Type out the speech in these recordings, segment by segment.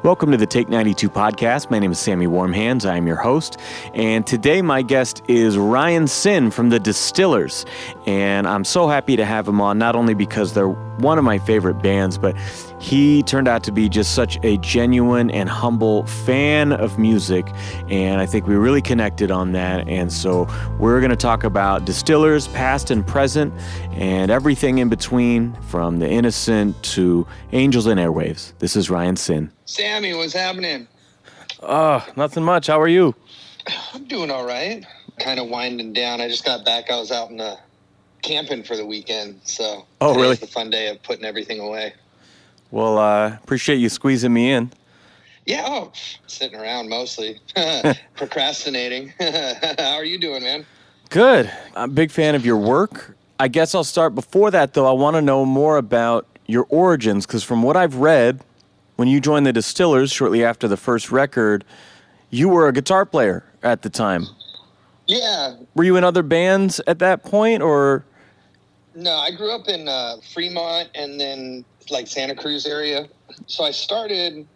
Welcome to the Take 92 podcast. My name is Sammy Warm Hands. I am your host. And today my guest is RYAN SINN from the Distillers. And I'm so happy to have him on, not only because they're one of my favorite bands, but he turned out to be just such a genuine and humble fan of music. And I think we really connected on that. And so we're going to talk about Distillers, past and present, and everything in between, from The Innocent to Angels and Airwaves. This is RYAN SINN. Sammy, what's happening? Nothing much. How are you? I'm doing all right. Kind of winding down. I just got back. I was out in camping for the weekend. So really? It's the fun day of putting everything away. Well, appreciate you squeezing me in. Yeah, sitting around mostly. Procrastinating. How are you doing, man? Good. I'm a big fan of your work. I guess I'll start before that, though. I want to know more about your origins, because from what I've read, when you joined the Distillers shortly after the first record, you were a guitar player at the time. Yeah. Were you in other bands at that point, or? No, I grew up in Fremont and then like Santa Cruz area. So I started,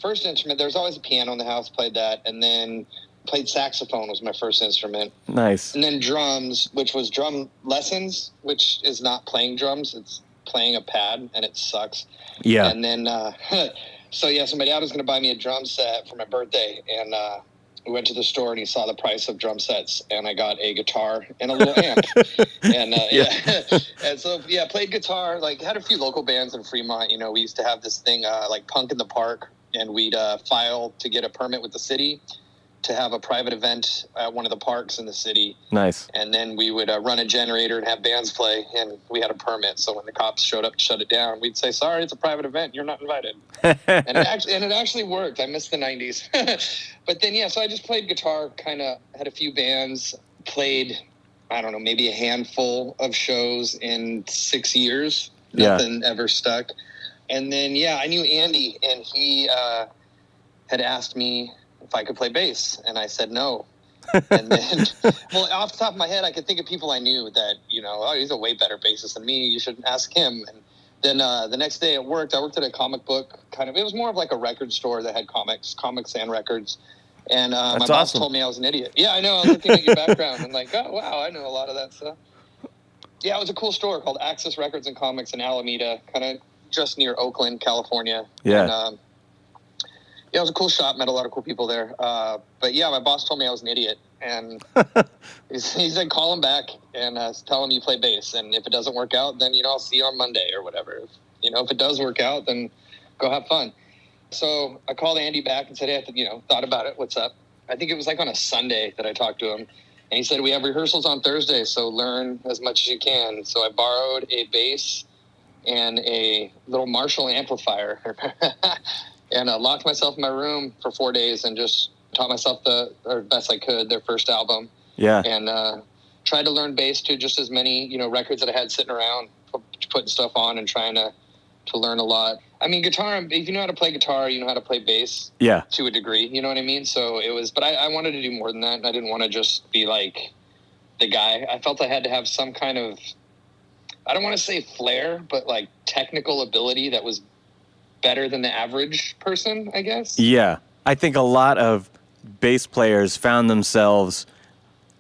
first instrument, there was always a piano in the house, played that, and then played saxophone was my first instrument. Nice. And then drums, which was drum lessons, which is not playing drums, it's playing a pad, and it sucks. Yeah. And then, so my dad was going to buy me a drum set for my birthday, and we went to the store, and he saw the price of drum sets, and I got a guitar and a little amp. And, and so, played guitar, like, had a few local bands in Fremont. You know, we used to have this thing, like Punk in the Park, and we'd file to get a permit with the city to have a private event at one of the parks in the city. Nice. And then we would run a generator and have bands play, and we had a permit. So when the cops showed up to shut it down, we'd say, sorry, it's a private event. You're not invited. and it actually worked. I missed the 90s. But then, so I just played guitar, kind of had a few bands, played, I don't know, maybe a handful of shows in 6 years. Nothing ever stuck. And then, I knew Andy, and he had asked me if I could play bass, and I said no. And then, well, off the top of my head, I could think of people I knew that, he's a way better bassist than me. You should ask him. And then the next day at work, I worked at a comic book it was more of like a record store that had comics and records. And my boss told me I was an idiot. Yeah, I know. I was looking at your background and like, oh, wow, I know a lot of that stuff. Yeah, it was a cool store called Access Records and Comics in Alameda, kind of just near Oakland, California. Yeah. And, it was a cool shop, met a lot of cool people there. But my boss told me I was an idiot. And he said, call him back and tell him you play bass. And if it doesn't work out, then, I'll see you on Monday or whatever. If it does work out, then go have fun. So I called Andy back and said, hey, thought about it. What's up? I think it was like on a Sunday that I talked to him. And he said, we have rehearsals on Thursday, so learn as much as you can. So I borrowed a bass and a little Marshall amplifier. And locked myself in my room for 4 days and just taught myself the best I could, their first album. Yeah. And tried to learn bass to just as many, records that I had sitting around, putting stuff on and trying to learn a lot. I mean, guitar, if you know how to play guitar, you know how to play bass. Yeah. To a degree, you know what I mean? So it was, but I wanted to do more than that. I didn't want to just be like the guy. I felt I had to have some kind of, I don't want to say flair, but like technical ability that was better than the average person, I guess. Yeah. I think a lot of bass players found themselves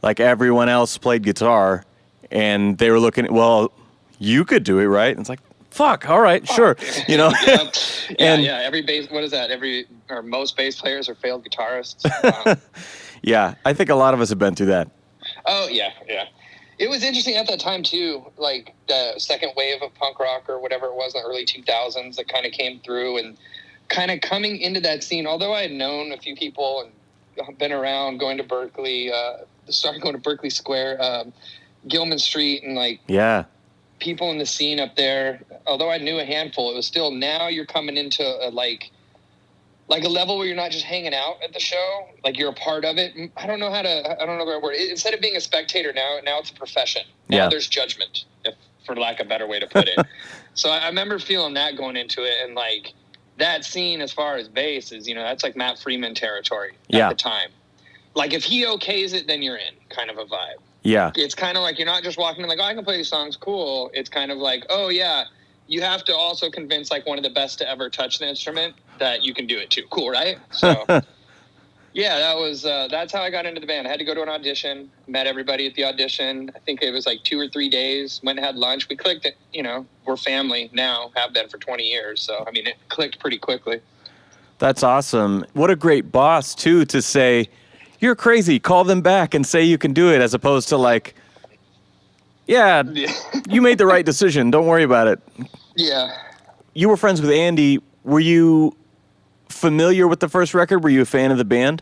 like everyone else played guitar, and they were looking at, well, you could do it, right? And it's like, fuck, all right, sure. Every bass, what is that? Most bass players are failed guitarists. Yeah, I think a lot of us have been through that. Oh, yeah. It was interesting at that time, too, like the second wave of punk rock or whatever it was in the early 2000s that kind of came through, and kind of coming into that scene, although I had known a few people and been around going to Berkeley, started going to Berkeley Square, Gilman Street, and people in the scene up there, although I knew a handful, it was still, now you're coming into a a level where you're not just hanging out at the show, like you're a part of it. I don't know the right word. Instead of being a spectator, now it's a profession. Now there's judgment, for lack of a better way to put it. So I remember feeling that going into it, and like that scene as far as bass is, that's like Matt Freeman territory at the time. Like if he okays it, then you're in, kind of a vibe. Yeah. It's kind of like you're not just walking in like, oh, I can play these songs, cool. It's kind of like, oh yeah, you have to also convince like one of the best to ever touch the instrument that you can do it too. Cool, right? So yeah, that's how I got into the band. I had to go to an audition, met everybody at the audition. I think it was like 2 or 3 days, went and had lunch. We clicked, we're family now, have been for 20 years. So, I mean, it clicked pretty quickly. That's awesome. What a great boss, too, to say, you're crazy, call them back and say you can do it, as opposed to like, yeah. You made the right decision. Don't worry about it. Yeah. You were friends with Andy. Were you familiar with the first record? Were you a fan of the band?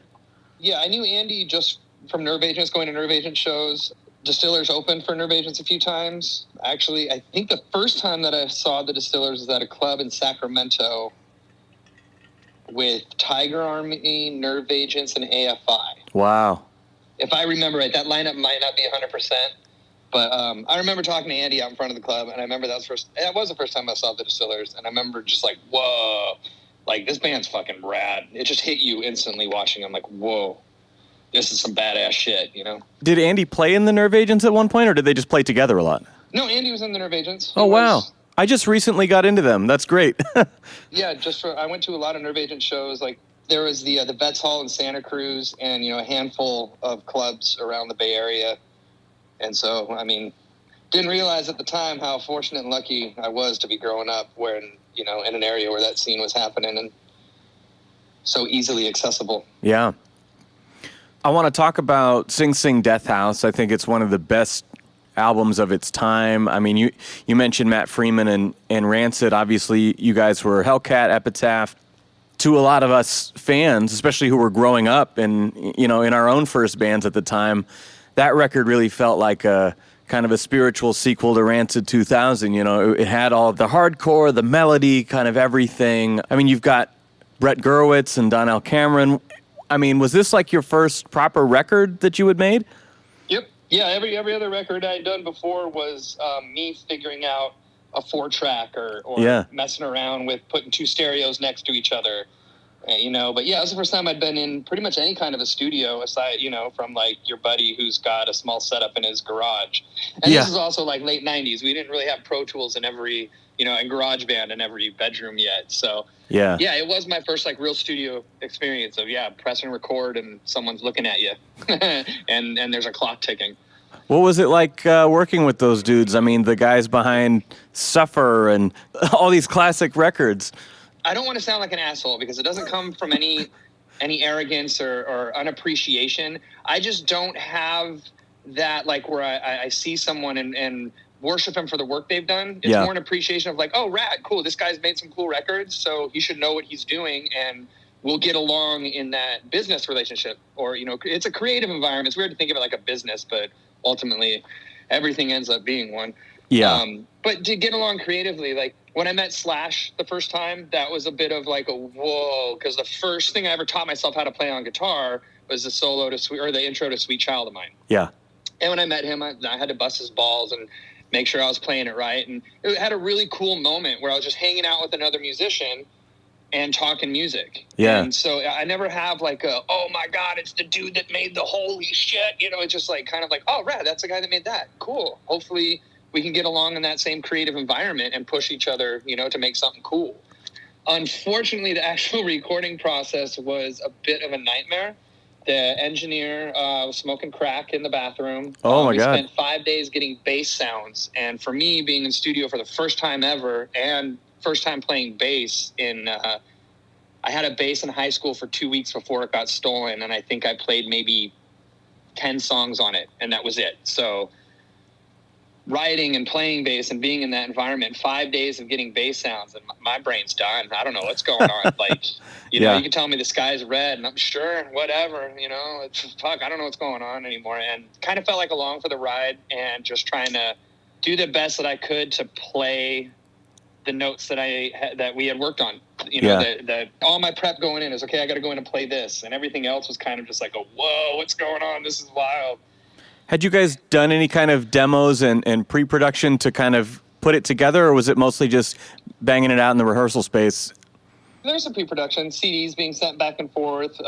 Yeah, I knew Andy just from Nerve Agents, going to Nerve Agent shows. Distillers opened for Nerve Agents a few times. Actually, I think the first time that I saw the Distillers was at a club in Sacramento with Tiger Army, Nerve Agents, and AFI. Wow. If I remember right, that lineup might not be 100%. But I remember talking to Andy out in front of the club, and I remember that was the first time I saw the Distillers, and I remember just like, whoa, like this band's fucking rad. It just hit you instantly watching them, like, whoa, this is some badass shit, Did Andy play in the Nerve Agents at one point, or did they just play together a lot? No, Andy was in the Nerve Agents. Wow. I just recently got into them. That's great. Yeah, I went to a lot of Nerve Agent shows. Like there was the Vets Hall in Santa Cruz, and a handful of clubs around the Bay Area. And so, I mean, didn't realize at the time how fortunate and lucky I was to be growing up where, in an area where that scene was happening and so easily accessible. Yeah. I want to talk about Sing Sing Death House. I think it's one of the best albums of its time. I mean, you mentioned Matt Freeman and Rancid. Obviously, you guys were Hellcat, Epitaph. To a lot of us fans, especially who were growing up and, in our own first bands at the time, that record really felt like a kind of a spiritual sequel to Rancid 2000. It had all of the hardcore, the melody, kind of everything. I mean, you've got Brett Gurewitz and Donnell Cameron. I mean, was this like your first proper record that you had made? Yep. Yeah, every other record I'd done before was me figuring out a 4-track or messing around with putting 2 stereos next to each other. But yeah, it was the first time I'd been in pretty much any kind of a studio aside, from like your buddy who's got a small setup in his garage. And This is also like late 90s. We didn't really have Pro Tools in every, and GarageBand in every bedroom yet. So yeah, it was my first like real studio experience of press and record and someone's looking at you and there's a clock ticking. What was it like working with those dudes? I mean, the guys behind Suffer and all these classic records. I don't want to sound like an asshole because it doesn't come from any arrogance or unappreciation. I just don't have that like where I see someone and worship them for the work they've done. It's more an appreciation of like, oh, rad, cool. This guy's made some cool records, so he should know what he's doing, and we'll get along in that business relationship. Or, it's a creative environment. It's weird to think of it like a business, but ultimately everything ends up being one. Yeah. But to get along creatively, like when I met Slash the first time, that was a bit of like a whoa, because the first thing I ever taught myself how to play on guitar was the intro to Sweet Child of Mine. Yeah. And when I met him, I had to bust his balls and make sure I was playing it right. And it had a really cool moment where I was just hanging out with another musician and talking music. Yeah. And so I never have like oh my God, it's the dude that made the holy shit. It's just like kind of like, oh, rad, that's the guy that made that. Cool. Hopefully we can get along in that same creative environment and push each other, to make something cool. Unfortunately, the actual recording process was a bit of a nightmare. The engineer was smoking crack in the bathroom. Oh, my God. We spent 5 days getting bass sounds. And for me, being in studio for the first time ever and first time playing bass I had a bass in high school for 2 weeks before it got stolen. And I think I played maybe 10 songs on it, and that was it. So writing and playing bass and being in that environment, 5 days of getting bass sounds, and my brain's done. I don't know what's going on. Like, you can tell me the sky's red, and I'm sure, whatever, it's fuck, I don't know what's going on anymore. And kind of felt like along for the ride and just trying to do the best that I could to play the notes that we had worked on. All my prep going in is, okay, I got to go in and play this, and everything else was kind of just like, whoa, what's going on? This is wild. Had you guys done any kind of demos and pre-production to kind of put it together, or was it mostly just banging it out in the rehearsal space? There's some pre-production, CDs being sent back and forth.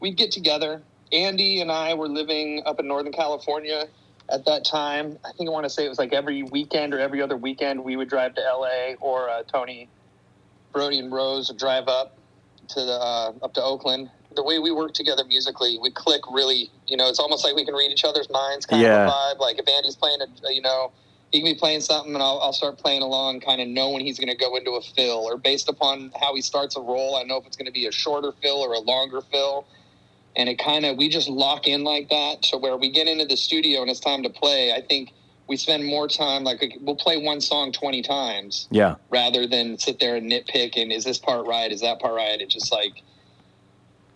We'd get together. Andy and I were living up in Northern California at that time. I think I want to say it was like every weekend or every other weekend we would drive to LA, or Tony, Brody, and Rose would drive up to Oakland. The way we work together musically, we click really, it's almost like we can read each other's minds kind of a vibe. Like if Andy's playing he can be playing something and I'll start playing along, kind of know when he's going to go into a fill, or based upon how he starts a roll, I know if it's going to be a shorter fill or a longer fill. And we just lock in like that to where we get into the studio and it's time to play. I think we spend more time, like we'll play one song 20 times. Yeah. Rather than sit there and nitpick and is this part right? Is that part right? It's just like,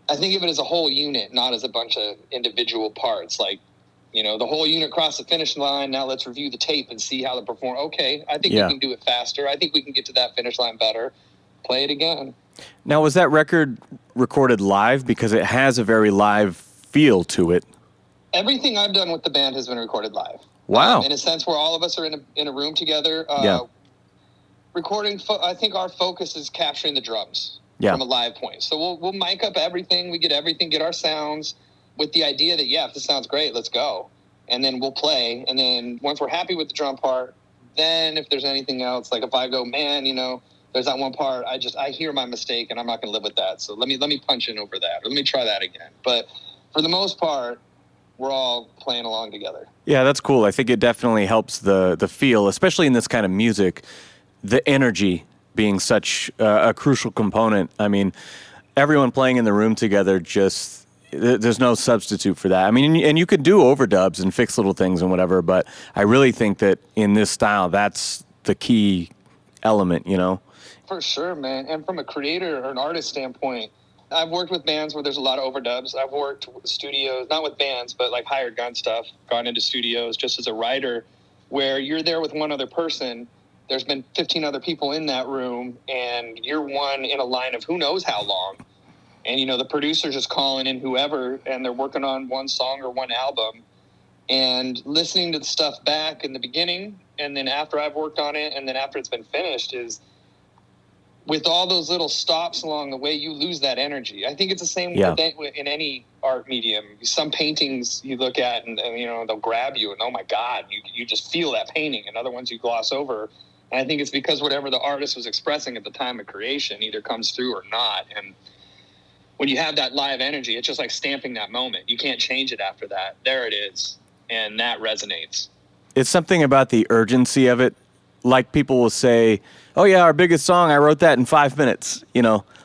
I think of it as a whole unit, not as a bunch of individual parts. Like, the whole unit crossed the finish line. Now let's review the tape and see how they perform. Okay, I think we can do it faster. I think we can get to that finish line better. Play it again. Now, was that record recorded live? Because it has a very live feel to it. Everything I've done with the band has been recorded live. Wow. In a sense where all of us are in a room together. Recording, I think our focus is capturing the drums. From a live point. So we'll mic up everything. We get everything, get our sounds with the idea that, if this sounds great, let's go. And then we'll play. And then once we're happy with the drum part, then if there's anything else, like if I go, man, there's that one part, I hear my mistake and I'm not going to live with that. So let me punch in over that, or let me try that again. But for the most part, we're all playing along together. Yeah, that's cool. I think it definitely helps the feel, especially in this kind of music, the energy being such a crucial component. I mean, everyone playing in the room together, there's no substitute for that. I mean, and you could do overdubs and fix little things and whatever, but I really think that in this style, that's the key element, For sure, man. And from a creator or an artist standpoint, I've worked with bands where there's a lot of overdubs. I've worked with studios, not with bands, but like hired gun stuff, gone into studios just as a writer, where you're there with one other person. There's been 15 other people in that room, and you're one in a line of who knows how long. And, the producer's just calling in whoever, and they're working on one song or one album. And listening to the stuff back in the beginning, and then after I've worked on it, and then after it's been finished, is with all those little stops along the way, you lose that energy. I think it's the same in any art medium. Some paintings you look at, and they'll grab you, and oh my God, you just feel that painting. And other ones you gloss over. And I think it's because whatever the artist was expressing at the time of creation either comes through or not. And when you have that live energy, it's just like stamping that moment. You can't change it after that. There it is. And that resonates. It's something about the urgency of it. Like people will say, oh yeah, our biggest song, I wrote that in 5 minutes.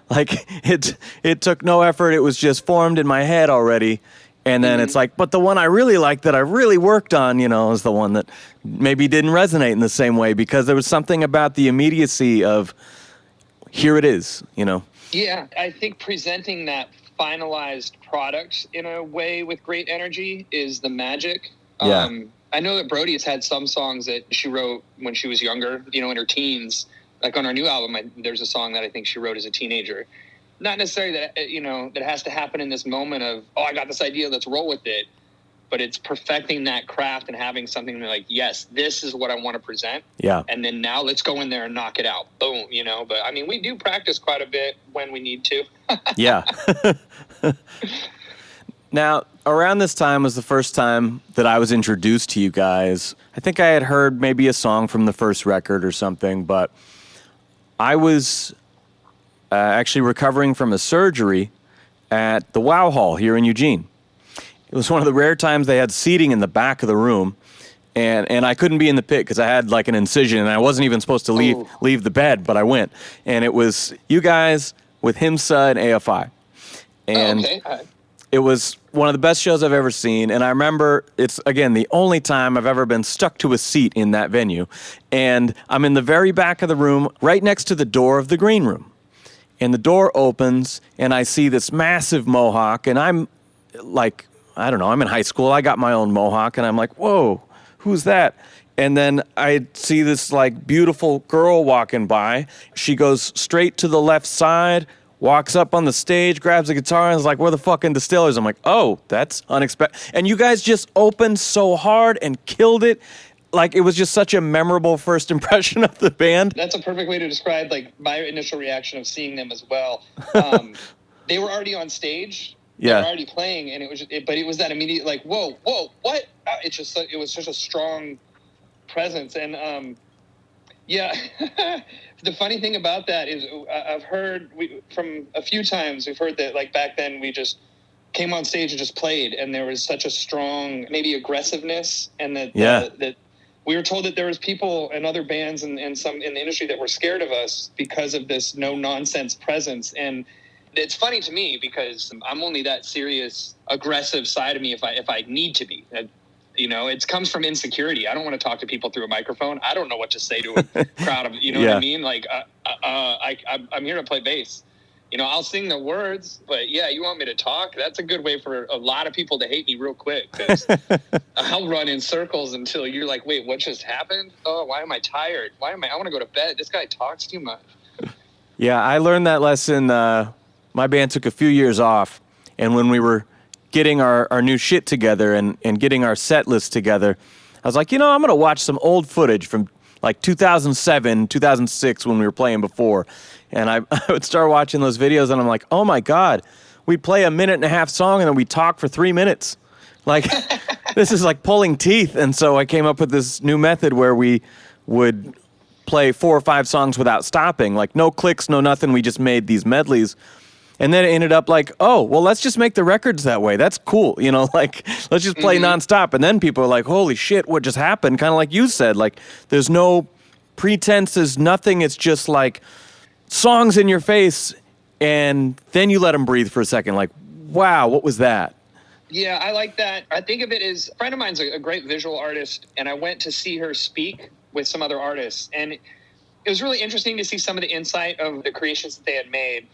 Like it took no effort. It was just formed in my head already. And then it's like, but the one I really liked that I really worked on, is the one that maybe didn't resonate in the same way, because there was something about the immediacy of, here it is, Yeah, I think presenting that finalized product in a way with great energy is the magic. Yeah. I know that Brody has had some songs that she wrote when she was younger, in her teens. Like on our new album, there's a song that I think she wrote as a teenager. Not necessarily that, that has to happen in this moment of, oh, I got this idea, let's roll with it. But it's perfecting that craft and having something like, yes, this is what I want to present. Yeah. And then now let's go in there and knock it out. Boom, But, I mean, we do practice quite a bit when we need to. Yeah. Now, around this time was the first time that I was introduced to you guys. I think I had heard maybe a song from the first record or something, but I was actually recovering from a surgery at the Wow Hall here in Eugene. It was one of the rare times they had seating in the back of the room, and I couldn't be in the pit because I had like an incision, and I wasn't even supposed to leave the bed, but I went. And it was you guys with HIMSA and AFI. And it was one of the best shows I've ever seen, and I remember it's, again, the only time I've ever been stuck to a seat in that venue. And I'm in the very back of the room, right next to the door of the green room. And the door opens, and I see this massive mohawk, and I'm like, I don't know, I'm in high school. I got my own mohawk, and I'm like, whoa, who's that? And then I see this, like, beautiful girl walking by. She goes straight to the left side, walks up on the stage, grabs a guitar, and is like, we're the fucking Distillers. I'm like, oh, that's unexpected. And you guys just opened so hard and killed it. Like, it was just such a memorable first impression of the band. That's a perfect way to describe, like, my initial reaction of seeing them as well. They were already on stage, They were already playing, and but it was that immediate, like, whoa, what? It was such a strong presence. And, the funny thing about that is I've heard from a few times, we've heard that, like, back then we just came on stage and just played, and there was such a strong, maybe aggressiveness, and that we were told that there was people and other bands and some in the industry that were scared of us because of this no-nonsense presence. And it's funny to me because I'm only that serious, aggressive side of me if I need to be. It comes from insecurity. I don't want to talk to people through a microphone. I don't know what to say to a crowd of, what I mean? Like, I'm here to play bass. I'll sing the words, but you want me to talk? That's a good way for a lot of people to hate me real quick. 'Cause I'll run in circles until you're like, wait, what just happened? Oh, why am I tired? I want to go to bed. This guy talks too much. Yeah, I learned that lesson. My band took a few years off, and when we were getting our new shit together and getting our set list together, I was like, I'm going to watch some old footage from like 2007, 2006 when we were playing before. And I would start watching those videos, and I'm like, oh my God, we play a 1.5-minute song and then we talk for 3 minutes. Like, this is like pulling teeth. And so I came up with this new method where we would play 4 or 5 songs without stopping, like no clicks, no nothing. We just made these medleys. And then it ended up like, oh, well, let's just make the records that way. That's cool. Like, let's just play nonstop. And then people are like, holy shit, what just happened? Kind of like you said, like, there's no pretenses, nothing. It's just like songs in your face. And then you let them breathe for a second. Like, wow, what was that? Yeah, I like that. I think of it as a friend of mine's a great visual artist. And I went to see her speak with some other artists. And it was really interesting to see some of the insight of the creations that they had made.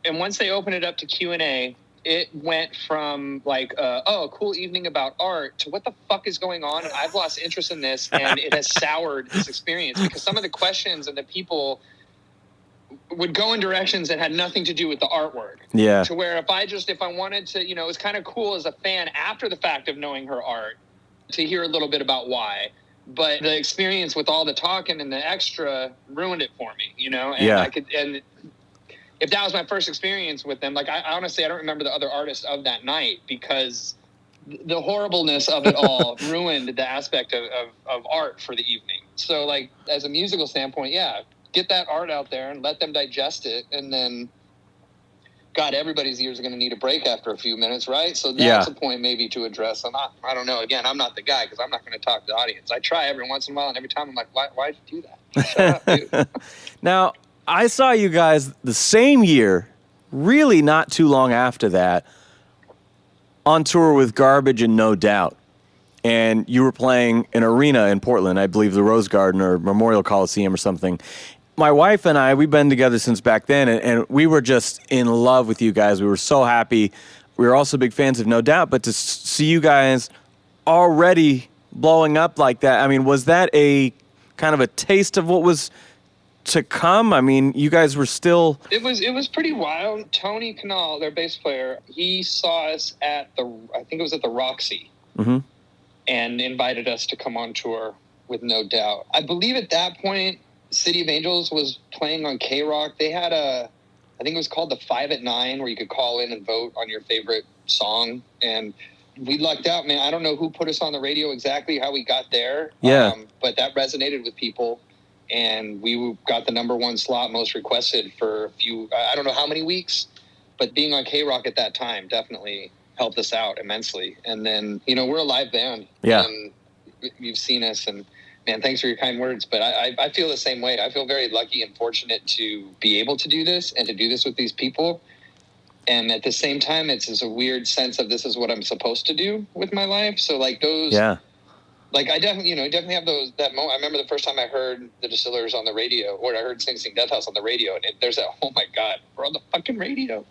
And once they opened it up to Q&A, it went from like, a cool evening about art to what the fuck is going on? And I've lost interest in this, and it has soured this experience because some of the questions and the people would go in directions that had nothing to do with the artwork. Yeah. To where if I wanted to, it was kind of cool as a fan after the fact of knowing her art to hear a little bit about why. But the experience with all the talking and the extra ruined it for me, And if that was my first experience with them, like I honestly, I don't remember the other artists of that night because the horribleness of it all ruined the aspect of art for the evening. So like as a musical standpoint, get that art out there and let them digest it. And then, God, everybody's ears are going to need a break after a few minutes, right? So that's a point maybe to address. I don't know. Again, I'm not the guy because I'm not going to talk to the audience. I try every once in a while, and every time I'm like, why'd you do that? Shut up, dude. Now, I saw you guys the same year, really not too long after that, on tour with Garbage and No Doubt. And you were playing an arena in Portland, I believe the Rose Garden or Memorial Coliseum or something. My wife and I, we've been together since back then, and we were just in love with you guys. We were so happy. We were also big fans of No Doubt, but to see you guys already blowing up like that, I mean, was that a kind of a taste of what was to come? I mean, you guys were still... It was pretty wild. Tony Kanal, their bass player, he saw us at I think it was at the Roxy, and invited us to come on tour with No Doubt. I believe at that point, City of Angels was playing on K-Rock. They had I think it was called the 5 at 9, where you could call in and vote on your favorite song. And we lucked out, man. I don't know who put us on the radio exactly, how we got there. But that resonated with people. And we got the #1 slot most requested for a few, I don't know how many weeks, but being on K-Rock at that time definitely helped us out immensely. And then, we're a live band. Yeah. And you've seen us, and man, thanks for your kind words. But I feel the same way. I feel very lucky and fortunate to be able to do this and to do this with these people. And at the same time, it's just a weird sense of this is what I'm supposed to do with my life. So like those... Yeah. Like I definitely have that moment. I remember the first time I heard the Distillers on the radio, or I heard Sing Sing Death House on the radio, and there's that, oh my God, we're on the fucking radio.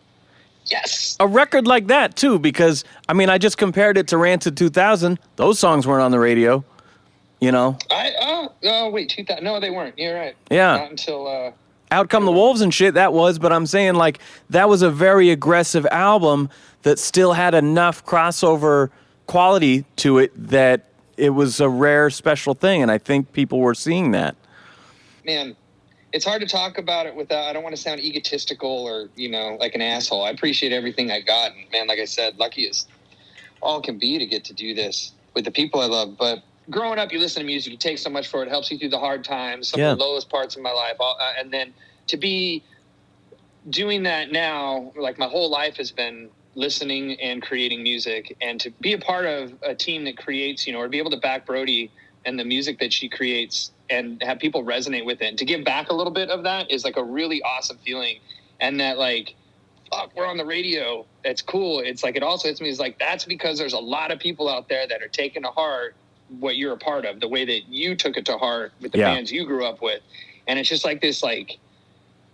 Yes. A record like that too, because I mean, I just compared it to Rancid 2000. Those songs weren't on the radio, Wait, 2000? No, they weren't. You're right. Yeah. Not until Out Come the Wolves and shit. That was, but I'm saying like that was a very aggressive album that still had enough crossover quality to it that it was a rare, special thing, and I think people were seeing that. Man, it's hard to talk about it without, I don't want to sound egotistical or, like an asshole. I appreciate everything I got. And man, like I said, lucky as all can be to get to do this with the people I love. But growing up, you listen to music, you take so much for it. It helps you through the hard times, some of the lowest parts of my life. And then to be doing that now, like my whole life has been listening and creating music, and to be a part of a team that creates, or to be able to back Brody and the music that she creates and have people resonate with it, and to give back a little bit of that is like a really awesome feeling. And that, like, fuck, we're on the radio. It's cool. It's like, it also hits me as like, that's because there's a lot of people out there that are taking to heart what you're a part of, the way that you took it to heart with the bands you grew up with. And it's just like this, like,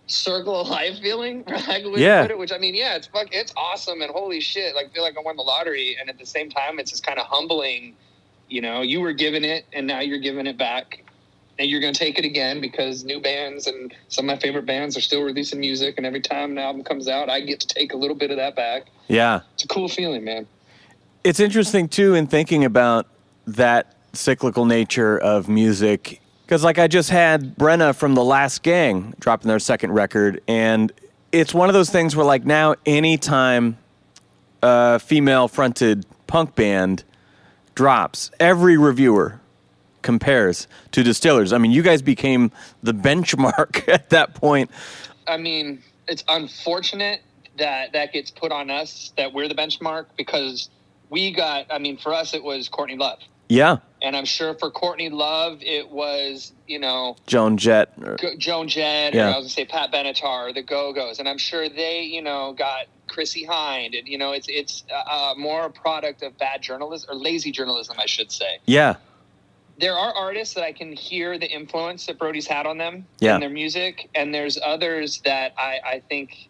circle of life feeling, right? Put it, which, I mean, it's awesome, and holy shit, like, I feel like I won the lottery. And at the same time, it's just kind of humbling. You were giving it, and now you're giving it back, and you're going to take it again, because new bands and some of my favorite bands are still releasing music, and every time an album comes out, I get to take a little bit of that back. Yeah. It's a cool feeling, man. It's interesting, too, in thinking about that cyclical nature of music, because, like, I just had Brenna from The Last Gang dropping their second record, and it's one of those things where, like, now anytime a female-fronted punk band drops, every reviewer compares to Distillers. I mean, you guys became the benchmark at that point. I mean, it's unfortunate that gets put on us, that we're the benchmark, because for us, it was Courtney Love. Yeah. And I'm sure for Courtney Love, it was, Joan Jett. Or I was going to say Pat Benatar, the Go-Go's. And I'm sure they, got Chrissy Hind. And, it's more a product of bad journalism, or lazy journalism, I should say. Yeah. There are artists that I can hear the influence that Brody's had on them in their music. And there's others that I think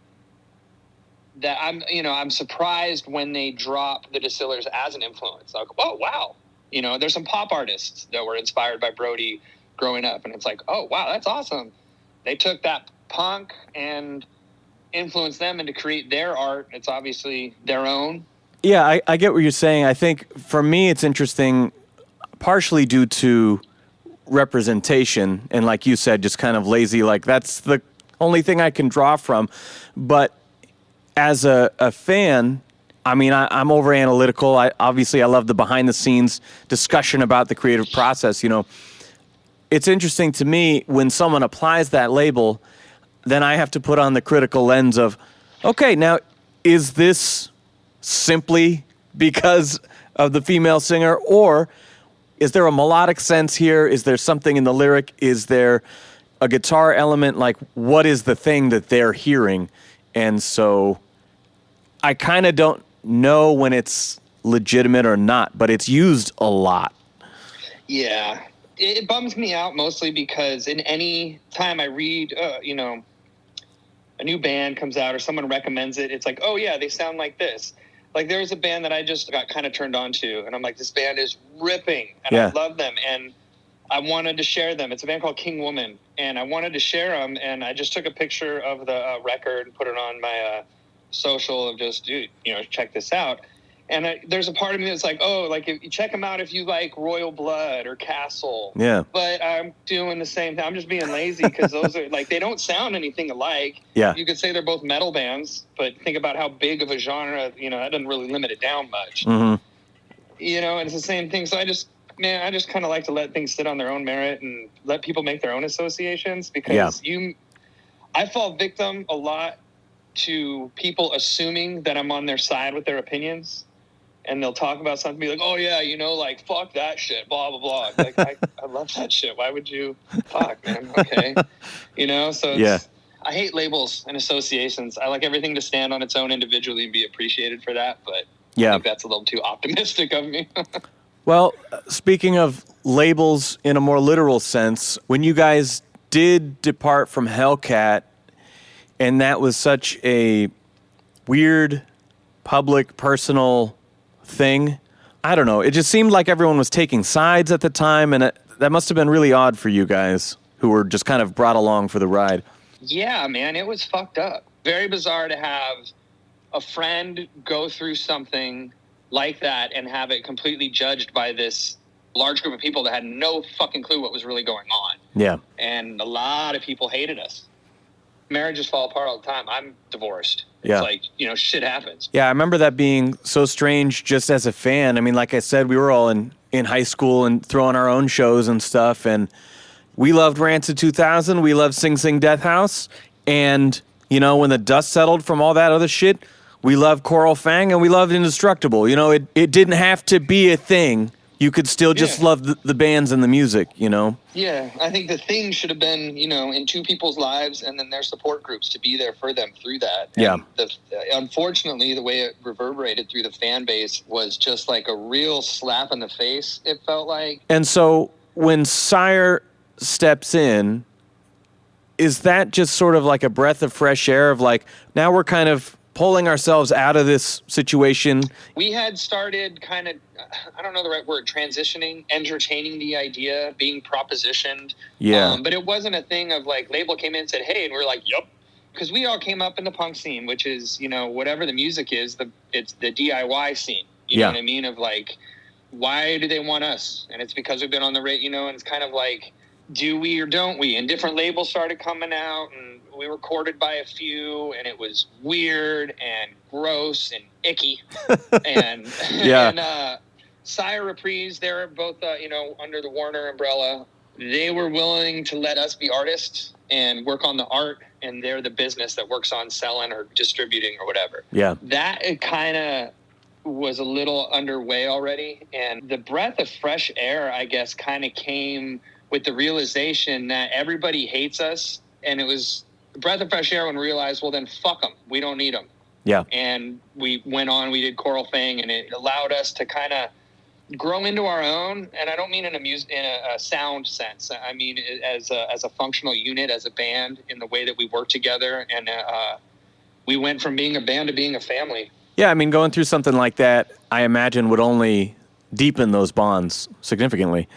that I'm surprised when they drop the Distillers as an influence. Like, oh, wow. There's some pop artists that were inspired by Brody growing up, and it's like, oh, wow, that's awesome. They took that punk and influenced them into create their art. It's obviously their own. Yeah, I get what you're saying. I think for me it's interesting, partially due to representation, and like you said, just kind of lazy, like that's the only thing I can draw from. But as a fan, I mean, I'm over analytical. I love the behind the scenes discussion about the creative process. It's interesting to me when someone applies that label, then I have to put on the critical lens of, okay, now is this simply because of the female singer, or is there a melodic sense here? Is there something in the lyric? Is there a guitar element? Like, what is the thing that they're hearing? And so I kind of don't know when it's legitimate or not, but it's used a lot. Yeah. It bums me out mostly because in any time I read, a new band comes out or someone recommends it, it's like, oh yeah, they sound like this. Like there's a band that I just got kind of turned on to, and I'm like, this band is ripping, and I love them, and I wanted to share them. It's a band called King Woman, and I wanted to share them, and I just took a picture of the record and put it on my social of just, dude, check this out. And there's a part of me that's like, oh, like, if you check them out if you like Royal Blood or Castle. Yeah. But I'm doing the same thing. I'm just being lazy because those are, like, they don't sound anything alike. Yeah. You could say they're both metal bands, but think about how big of a genre, that doesn't really limit it down much. Mm-hmm. And it's the same thing. So I just kind of like to let things sit on their own merit and let people make their own associations, because I fall victim a lot to people assuming that I'm on their side with their opinions. And they'll talk about something, be like, oh, yeah, like, fuck that shit, blah, blah, blah. Like, I love that shit. Why would you? Fuck, man. Okay. So I hate labels and associations. I like everything to stand on its own individually and be appreciated for that. But I think that's a little too optimistic of me. Well, speaking of labels in a more literal sense, when you guys did depart from Hellcat, and that was such a weird, public, personal thing, I don't know. It just seemed like everyone was taking sides at the time, and that must have been really odd for you guys who were just kind of brought along for the ride. Yeah, man, it was fucked up. Very bizarre to have a friend go through something like that and have it completely judged by this large group of people that had no fucking clue what was really going on. Yeah. And a lot of people hated us. Marriages fall apart all the time. I'm divorced. It's Yeah. like, shit happens. Yeah, I remember that being so strange just as a fan. I mean, like I said, we were all in high school and throwing our own shows and stuff, and we loved Rancid 2000. We loved Sing Sing Death House. And, when the dust settled from all that other shit, we loved Coral Fang and we loved Indestructible. It didn't have to be a thing. You could still just love the bands and the music, Yeah, I think the thing should have been, in two people's lives and then their support groups to be there for them through that. Yeah. And unfortunately, the way it reverberated through the fan base was just like a real slap in the face, it felt like. And so when Sire steps in, is that just sort of like a breath of fresh air of like, now we're kind of pulling ourselves out of this situation? We had started kind of, I don't know the right word, transitioning, entertaining the idea, being propositioned. Yeah. But it wasn't a thing of like, label came in and said, hey, and we were like, yep. Because we all came up in the punk scene, which is, whatever the music is, it's the DIY scene. You know what I mean? Of like, why do they want us? And it's because we've been on the radio, and it's kind of like, do we or don't we? And different labels started coming out, and we were courted by a few, and it was weird and gross and icky. and Sire Reprise, they're both, under the Warner umbrella. They were willing to let us be artists and work on the art, and they're the business that works on selling or distributing or whatever. Yeah. That it kind of was a little underway already. And the breath of fresh air, I guess, kind of came with the realization that everybody hates us. And it was a breath of fresh air when we realized, well, then fuck them. We don't need them. Yeah. And we went on, we did Coral Fang, and it allowed us to kind of grow into our own. And I don't mean in a sound sense. I mean as a functional unit, as a band, in the way that we work together. And we went from being a band to being a family. Yeah, I mean, going through something like that, I imagine, would only deepen those bonds significantly.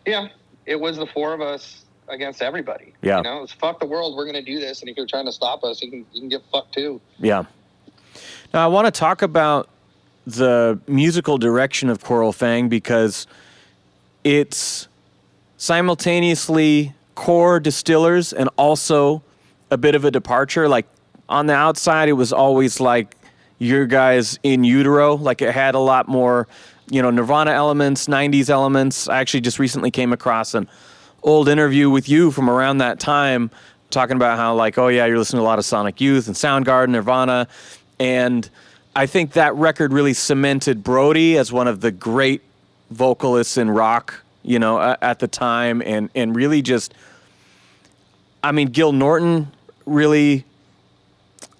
Yeah, it was the four of us against everybody. Yeah. It was fuck the world, we're going to do this, and if you're trying to stop us, you can get fucked too. Yeah. Now, I want to talk about the musical direction of Coral Fang because it's simultaneously core Distillers and also a bit of a departure. Like, on the outside, it was always like your guys in utero. Like, it had a lot more, Nirvana elements, 90s elements. I actually just recently came across an old interview with you from around that time talking about how, like, oh, yeah, you're listening to a lot of Sonic Youth and Soundgarden, Nirvana. And I think that record really cemented Brody as one of the great vocalists in rock, at the time. And really just, I mean, Gil Norton really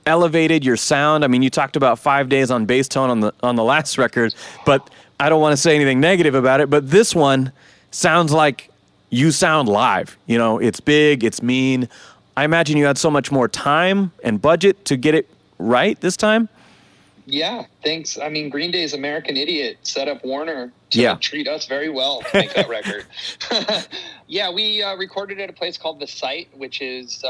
elevated your sound. I mean, you talked about 5 days on bass tone on the last record, but I don't want to say anything negative about it. But this one sounds like you sound live. It's big, it's mean. I imagine you had so much more time and budget to get it right this time. Yeah, thanks. I mean, Green Day's American Idiot set up Warner to treat us very well to make that record. Yeah, we recorded at a place called The Site, which is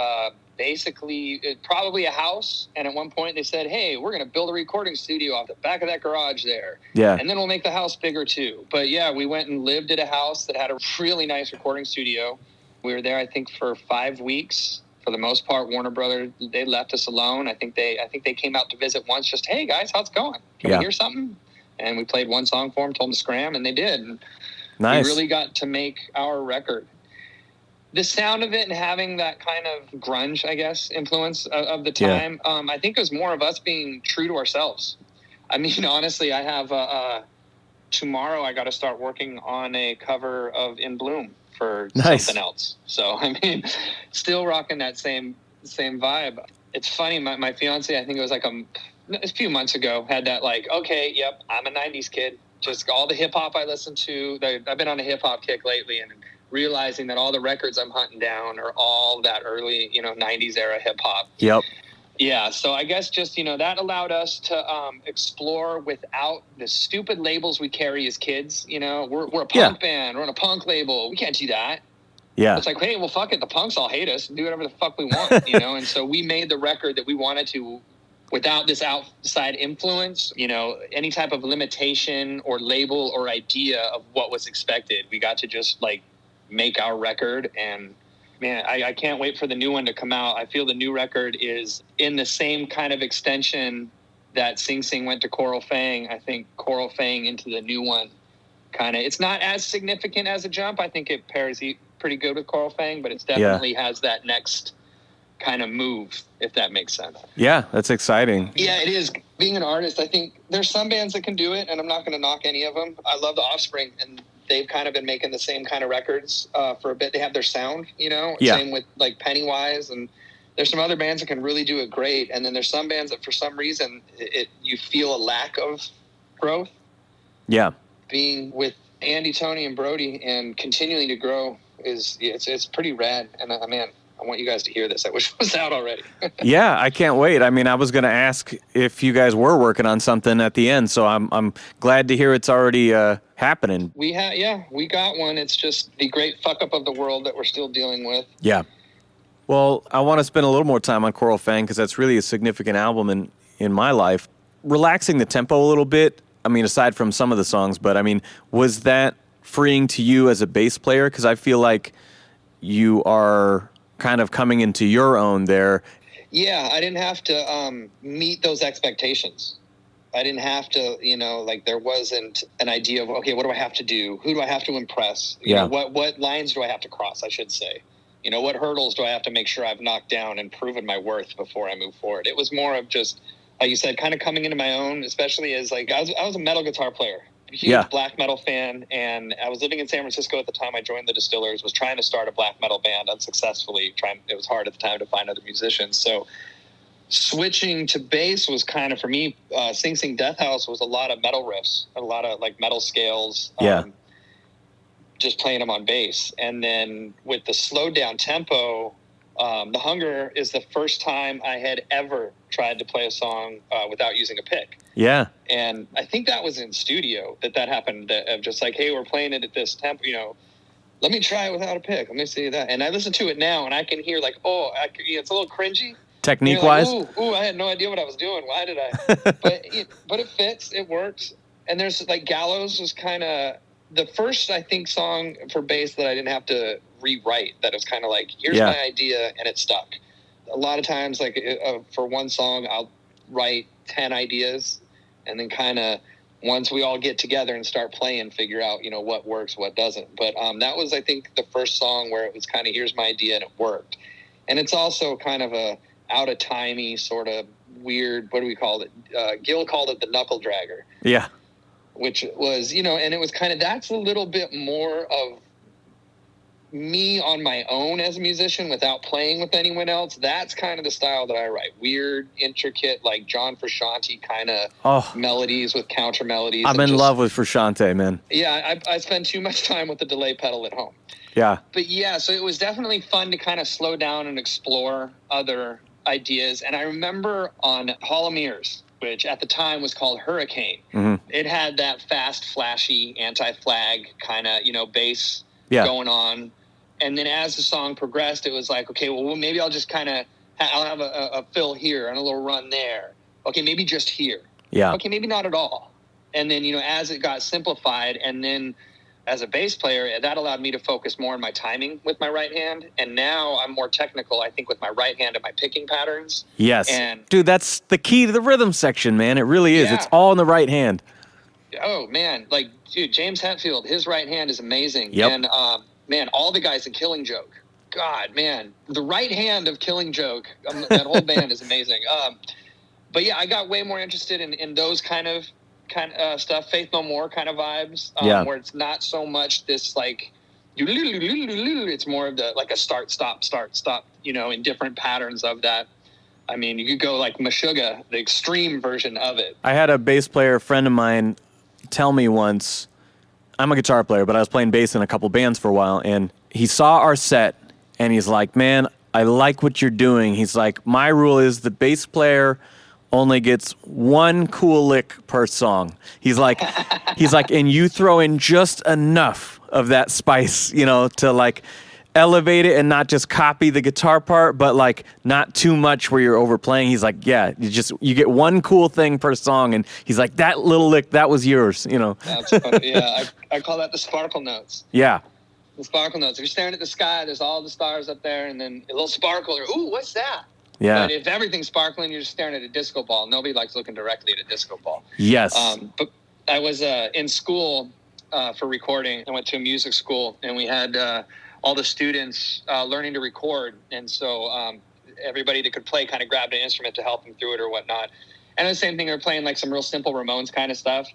basically probably a house. And at one point they said, hey, we're going to build a recording studio off the back of that garage there. Yeah. And then we'll make the house bigger too. But yeah, we went and lived at a house that had a really nice recording studio. We were there, I think, for 5 weeks. For the most part, Warner Brothers, they left us alone. I think they came out to visit once, just, hey guys, how's it going? Can we hear something? And we played one song for them, told them to scram, and they did. And nice. We really got to make our record. The sound of it and having that kind of grunge, I guess, influence of the time, I think it was more of us being true to ourselves. I mean, honestly, I have tomorrow I got to start working on a cover of In Bloom for something else. So, I mean, still rocking that same vibe. It's funny, my fiance, I think it was like a few months ago, had that like, okay, yep, I'm a 90s kid. Just all the hip-hop I listen to. I've been on a hip-hop kick lately, and realizing that all the records I'm hunting down are all that early, 90s era hip-hop. Yep. Yeah, so I guess just, that allowed us to explore without the stupid labels we carry as kids. We're a punk band. We're on a punk label. We can't do that. Yeah. It's like, hey, well, fuck it. The punks all hate us. Do whatever the fuck we want, And so we made the record that we wanted to without this outside influence, any type of limitation or label or idea of what was expected. We got to just, make our record. And man, I can't wait for the new one to come out. I feel the new record is in the same kind of extension that Sing Sing went to Coral Fang. I think Coral Fang into the new one kind of, it's not as significant as a jump. I think it pairs pretty good with Coral Fang, but it definitely has that next kind of move, if that makes sense. Yeah, that's exciting. Yeah, it is. Being an artist, I think there's some bands that can do it, and I'm not going to knock any of them. I love The Offspring, and they've kind of been making the same kind of records for a bit. They have their sound, you know? Yeah. Same with like Pennywise, and there's some other bands that can really do it great, and then there's some bands that for some reason you feel a lack of growth. Yeah. Being with Andy, Tony, and Brody and continuing to grow it's pretty rad. And man, I want you guys to hear this. I wish it was out already. Yeah, I can't wait. I mean, I was going to ask if you guys were working on something at the end, so I'm glad to hear it's already happening. We got one. It's just the great fuck up of the world that we're still dealing with. Yeah. Well, I want to spend a little more time on Coral Fang because that's really a significant album in my life. Relaxing the tempo a little bit, I mean, aside from some of the songs, but I mean, was that freeing to you as a bass player? Because I feel like you are kind of coming into your own there. Yeah, I didn't have to meet those expectations. I didn't have to, like there wasn't an idea of, okay, what do I have to do? Who do I have to impress? You know, what lines do I have to cross, I should say? What hurdles do I have to make sure I've knocked down and proven my worth before I move forward? It was more of just, like you said, kind of coming into my own, especially as like, I was a metal guitar player. Huge black metal fan, and I was living in San Francisco at the time I joined the Distillers, was trying to start a black metal band unsuccessly. It was hard at the time to find other musicians. So switching to bass was kind of, for me, Sing Sing Death House was a lot of metal riffs, a lot of like metal scales, just playing them on bass. And then with the slowed down tempo, The Hunger is the first time I had ever tried to play a song without using a pick. Yeah. And I think that was in studio that happened, of just like, hey, we're playing it at this tempo, let me try it without a pick. Let me see that. And I listen to it now and I can hear like, it's a little cringy. Technique wise. Like, I had no idea what I was doing. Why did I? but it fits. It works. And there's like Gallows was kind of the first, I think, song for bass that I didn't have to rewrite. That was kind of like, here's my idea, and it stuck. A lot of times, like for one song, I'll write 10 ideas, and then kind of once we all get together and start playing, figure out what works, what doesn't. But that was, I think, the first song where it was kind of, here's my idea, and it worked. And it's also kind of a out of timey sort of weird. What do we call it? Gil called it the knuckle dragger. Yeah. Which was, and it was kind of, that's a little bit more of me on my own as a musician without playing with anyone else. That's kind of the style that I write. Weird, intricate, like John Frusciante kind of melodies with counter melodies. I'm in love with Frusciante, man. Yeah, I spend too much time with the delay pedal at home. Yeah. But yeah, so it was definitely fun to kind of slow down and explore other ideas. And I remember on Hall of Mirrors, which at the time was called Hurricane. Mm-hmm. It had that fast, flashy, anti-flag kind of, bass going on. And then as the song progressed, it was like, okay, well, maybe I'll just kind of, I'll have a fill here and a little run there. Okay, maybe just here. Yeah. Okay, maybe not at all. And then, as it got simplified, and then as a bass player, that allowed me to focus more on my timing with my right hand. And now I'm more technical, I think, with my right hand and my picking patterns. Yes. And dude, that's the key to the rhythm section, man. It really is. Yeah. It's all in the right hand. Oh, man. Like, dude, James Hetfield, his right hand is amazing. Yep. And, man, all the guys in Killing Joke. God, man. The right hand of Killing Joke, that whole band is amazing. But, yeah, I got way more interested in those kind of stuff, Faith No More kind of vibes, where it's not so much this like, it's more of the like a start, stop, in different patterns of that. I mean, you could go like Meshuggah, the extreme version of it. I had a bass player friend of mine tell me once, I'm a guitar player, but I was playing bass in a couple bands for a while, and he saw our set, and he's like, man, I like what you're doing. He's like, my rule is the bass player only gets one cool lick per song. He's like, and you throw in just enough of that spice, to like elevate it and not just copy the guitar part, but like not too much where you're overplaying. He's like, yeah, you get one cool thing per song, and he's like, that little lick, that was yours, That's funny. Yeah, I call that the sparkle notes. Yeah. The sparkle notes. If you're staring at the sky, there's all the stars up there, and then a little sparkle. Or, ooh, what's that? Yeah. But if everything's sparkling, you're just staring at a disco ball. Nobody likes looking directly at a disco ball. Yes. But I was in school for recording. I went to a music school, and we had all the students learning to record. And so everybody that could play kind of grabbed an instrument to help them through it or whatnot. And the same thing, they were playing like some real simple Ramones kind of stuff.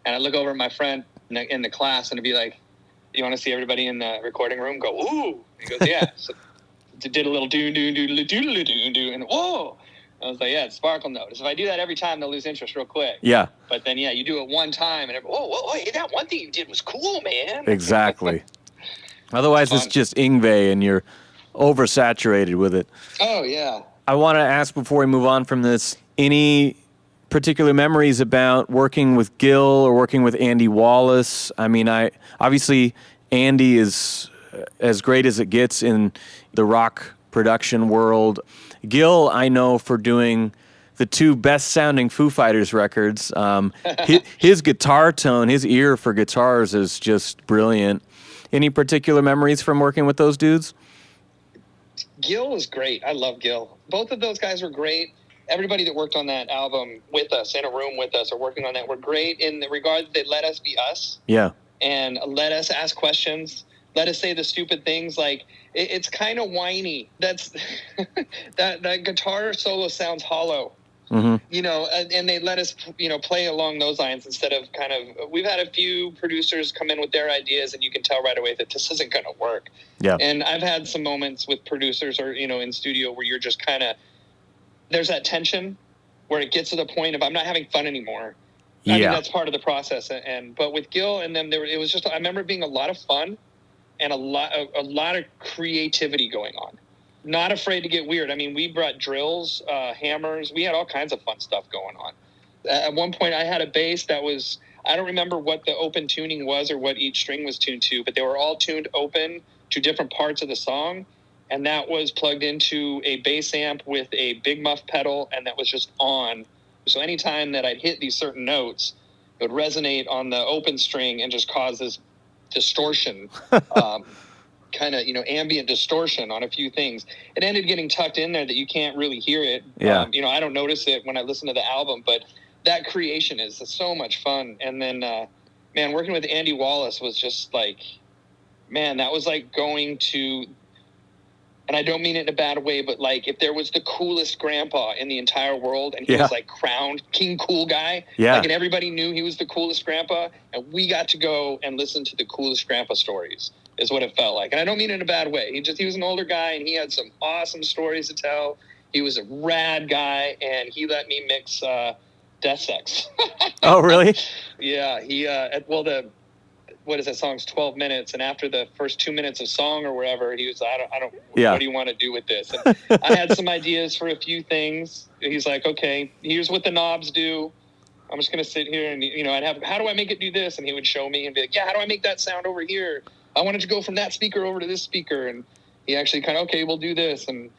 And I look over at my friend in the class, and it'd be like, you want to see everybody in the recording room go, ooh? He goes, yeah. So did a little do, and whoa. I was like, yeah, it's sparkle notes. If I do that every time, they'll lose interest real quick. Yeah. But then, yeah, you do it one time, and whoa, hey, that one thing you did was cool, man. Exactly. Otherwise, it's just Yngwie, and you're oversaturated with it. Oh, yeah. I want to ask before we move on from this, any particular memories about working with Gil or working with Andy Wallace? I mean, obviously Andy is as great as it gets in the rock production world. Gil, I know for doing the two best-sounding Foo Fighters records. His guitar tone, his ear for guitars is just brilliant. Any particular memories from working with those dudes? Gil was great. I love Gil. Both of those guys were great. Everybody that worked on that album with us, in a room with us, or working on that, were great in the regard that they let us be us. Yeah. And let us ask questions. Let us say the stupid things. Like, it's kind of whiny. That's that guitar solo sounds hollow. Mm-hmm. You know, and they let us, play along those lines instead of we've had a few producers come in with their ideas, and you can tell right away that this isn't going to work. Yeah. And I've had some moments with producers or, in studio where you're just there's that tension where it gets to the point of I'm not having fun anymore. I mean, that's part of the process. But with Gil and them, it was just, I remember it being a lot of fun and a lot of creativity going on. Not afraid to get weird. I mean, we brought drills, hammers. We had all kinds of fun stuff going on. At one point, I had a bass that was, I don't remember what the open tuning was or what each string was tuned to, but they were all tuned open to different parts of the song. And that was plugged into a bass amp with a big muff pedal, and that was just on. So anytime that I'd hit these certain notes, it would resonate on the open string and just cause this distortion, ambient distortion on a few things. It ended getting tucked in there that you can't really hear it. Yeah. I don't notice it when I listen to the album, but that creation is so much fun. And then, working with Andy Wallace was just like, that was like going to... And I don't mean it in a bad way, but like if there was the coolest grandpa in the entire world and he was like crowned king cool guy, and everybody knew he was the coolest grandpa, and we got to go and listen to the coolest grandpa stories is what it felt like. And I don't mean it in a bad way. He was an older guy, and he had some awesome stories to tell. He was a rad guy, and he let me mix Death Sex. Oh, really? Yeah. He what is that song's 12 minutes, and after the first 2 minutes of song or wherever, he was I don't what do you want to do with this? And I had some ideas for a few things. He's like, okay, here's what the knobs do. I'm just gonna sit here and I'd have, how do I make it do this? And he would show me and be like, yeah, how do I make that sound over here? I wanted to go from that speaker over to this speaker, and he actually okay, we'll do this. And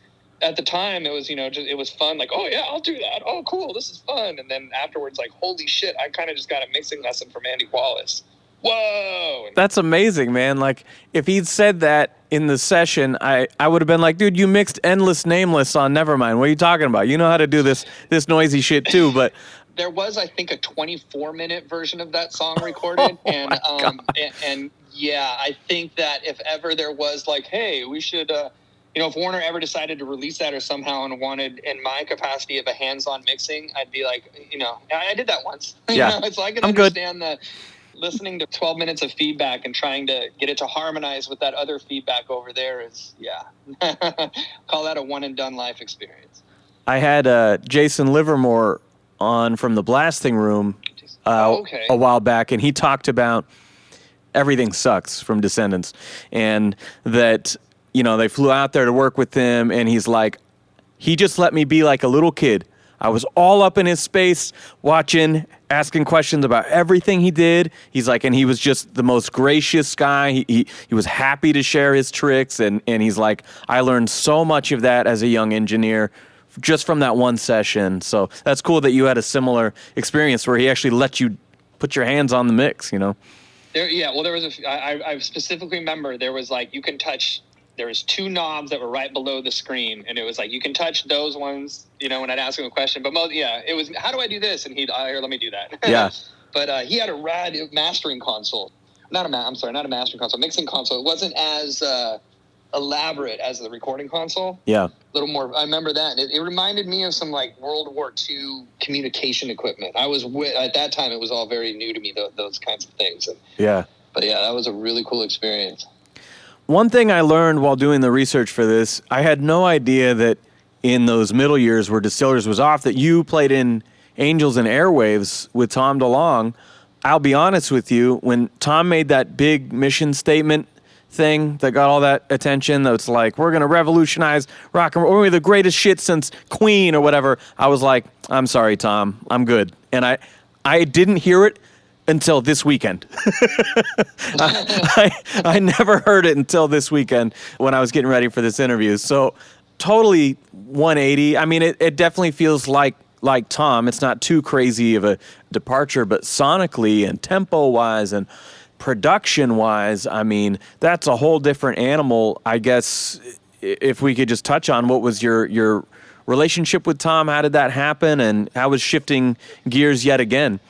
at the time, it was it was fun. Like, oh yeah, I'll do that. Oh cool, this is fun. And then afterwards, like, holy shit, I kind of just got a mixing lesson from Andy Wallace. Whoa! That's amazing, man. Like, if he'd said that in the session, I would have been like, dude, you mixed Endless Nameless on Nevermind. What are you talking about? You know how to do this noisy shit too, but... There was, I think, a 24-minute version of that song recorded. And I think that if ever there was like, hey, we should... if Warner ever decided to release that or somehow and wanted, in my capacity of a hands-on mixing, I'd be like, I did that once. Yeah. So I can understand the... Listening to 12 minutes of feedback and trying to get it to harmonize with that other feedback over there is, call that a one-and-done life experience. I had Jason Livermore on from the Blasting Room a while back, and he talked about Everything Sucks from Descendants, and that, they flew out there to work with him, and he's like, he just let me be like a little kid. I was all up in his space, watching, asking questions about everything he did. He's like, and he was just the most gracious guy. He was happy to share his tricks, and he's like, I learned so much of that as a young engineer just from that one session. So that's cool that you had a similar experience where he actually let you put your hands on the mix, There was I specifically remember there was like, there was 2 knobs that were right below the screen, and it was like, you can touch those ones, when I'd ask him a question. But it was, how do I do this? And here, let me do that. Yeah. But he had a rad mastering console. Not a mastering console, mixing console. It wasn't as elaborate as the recording console. Yeah. A little more. I remember that. It reminded me of some like World War II communication equipment. At that time, it was all very new to me, those kinds of things. Yeah. But yeah, that was a really cool experience. One thing I learned while doing the research for this, I had no idea that in those middle years where Distillers was off, that you played in Angels and Airwaves with Tom DeLonge. I'll be honest with you, when Tom made that big mission statement thing that got all that attention, that's like, we're going to revolutionize rock and roll, we're the greatest shit since Queen or whatever, I was like, I'm sorry, Tom, I'm good. And I didn't hear it until this weekend. I never heard it until this weekend when I was getting ready for this interview. So totally 180. I mean, it definitely feels like Tom. It's not too crazy of a departure, but sonically and tempo-wise and production-wise, I mean, that's a whole different animal. I guess if we could just touch on what was your relationship with Tom, how did that happen, and how was shifting gears yet again?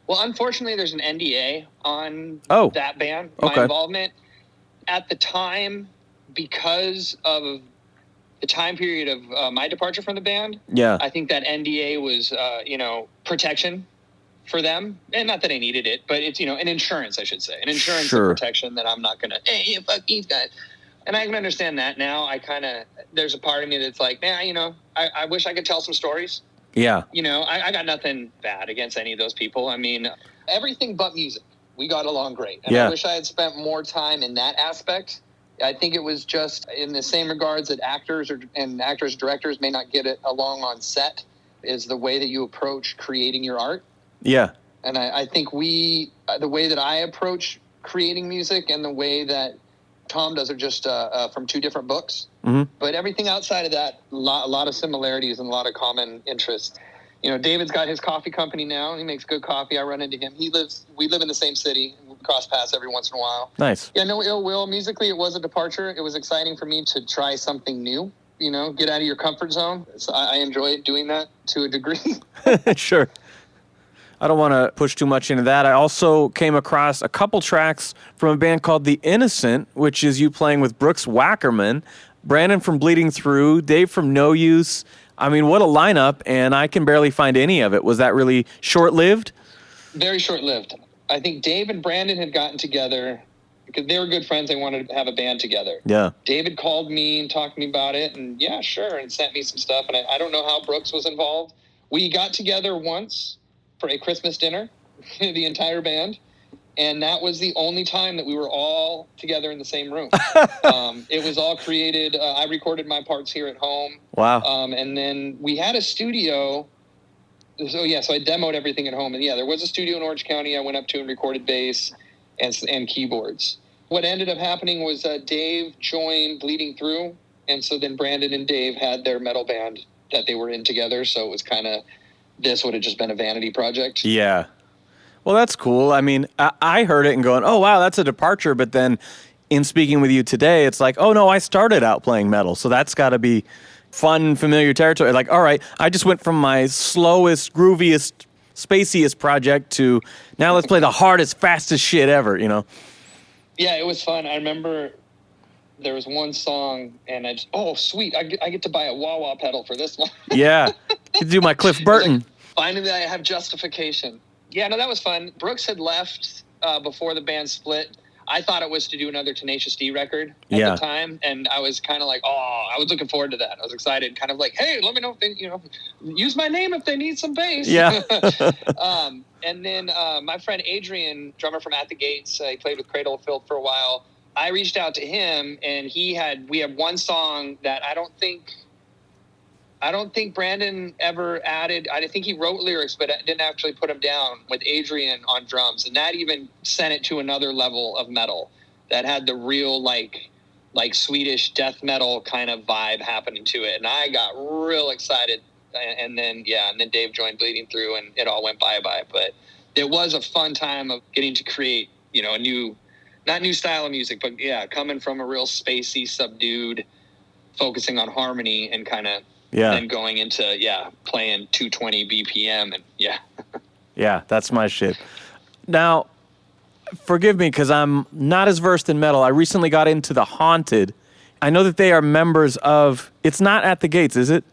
Well, unfortunately, there's an NDA on that band, my involvement. At the time, because of the time period of my departure from the band, I think that NDA was, protection for them. And not that I needed it, but it's, an insurance, I should say. An insurance of protection that I'm not going to, hey, fuck these guys. And I can understand that now. There's a part of me that's like, man, I wish I could tell some stories. Yeah. I got nothing bad against any of those people. I mean, everything but music. We got along great. And I wish I had spent more time in that aspect. I think it was just in the same regards that actors and directors may not get it along on set, is the way that you approach creating your art. Yeah. And I think the way that I approach creating music and the way that Tom does are just from 2 different books. Mm-hmm. But everything outside of that, a lot of similarities and a lot of common interests. David's got his coffee company now. He makes good coffee. I run into him. We live in the same city. We cross paths every once in a while. Nice. Yeah, no ill will. Musically, it was a departure. It was exciting for me to try something new, get out of your comfort zone. So I enjoy doing that to a degree. Sure. I don't want to push too much into that. I also came across a couple tracks from a band called The Innocent, which is you playing with Brooks Wackerman, Brandon from Bleeding Through, Dave from No Use. I mean, what a lineup, and I can barely find any of it. Was that really short-lived? Very short-lived. I think Dave and Brandon had gotten together because they were good friends. They wanted to have a band together. Yeah. David called me and talked to me about it, and yeah, sure, and sent me some stuff. And I don't know how Brooks was involved. We got together once for a Christmas dinner, the entire band. And that was the only time that we were all together in the same room. It was all created. I recorded my parts here at home. Wow. And then we had a studio. So I demoed everything at home. And there was a studio in Orange County I went up to and recorded bass and keyboards. What ended up happening was Dave joined Bleeding Through. And so then Brandon and Dave had their metal band that they were in together. So it was kind of, this would have just been a vanity project. Yeah. Well, that's cool. I mean, I heard it and going, oh, wow, that's a departure. But then in speaking with you today, it's like, oh, no, I started out playing metal. So that's got to be fun, familiar territory. Like, all right, I just went from my slowest, grooviest, spaciest project to now let's play the hardest, fastest shit ever, Yeah, it was fun. I remember there was one song and I just, oh, sweet, I get to buy a wah-wah pedal for this one. Yeah, you do my Cliff Burton. Like, finally, I have justification. Yeah, no, that was fun. Brooks had left before the band split. I thought it was to do another Tenacious D record at the time, and I was kind of like, I was looking forward to that. I was excited, kind of like, hey, let me know if they, use my name if they need some bass. Yeah. And then my friend Adrian, drummer from At the Gates, he played with Cradle of Filth for a while. I reached out to him, and we had one song that I don't think Brandon ever added. I think he wrote lyrics, but didn't actually put them down, with Adrian on drums. And that even sent it to another level of metal that had the real, like Swedish death metal kind of vibe happening to it. And I got real excited. And then Dave joined Bleeding Through, and it all went bye-bye. But it was a fun time of getting to create a not new style of music, but yeah, coming from a real spacey, subdued, focusing on harmony and kind of then going into, playing 220 BPM and Yeah, that's my shit. Now, forgive me because I'm not as versed in metal. I recently got into the Haunted. I know that they are members of, it's not At the Gates, is it?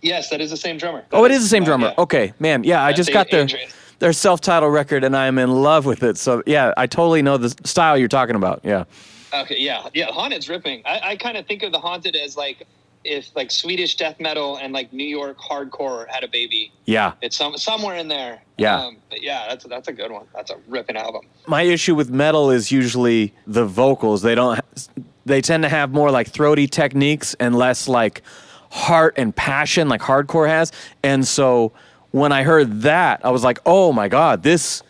Yes, that is the same drummer. It is the same drummer. Yeah. Okay, man. Yeah, I just got their self-titled record and I am in love with it. So yeah, I totally know the style you're talking about. Yeah. Okay, yeah. Haunted's ripping. I kind of think of the Haunted as like if like Swedish death metal and like New York hardcore had a baby. Yeah. It's somewhere in there. Yeah. But yeah, that's a good one. That's a ripping album. My issue with metal is usually the vocals. They tend to have more like throaty techniques and less like heart and passion like hardcore has. And so when I heard that, I was like, oh my God, this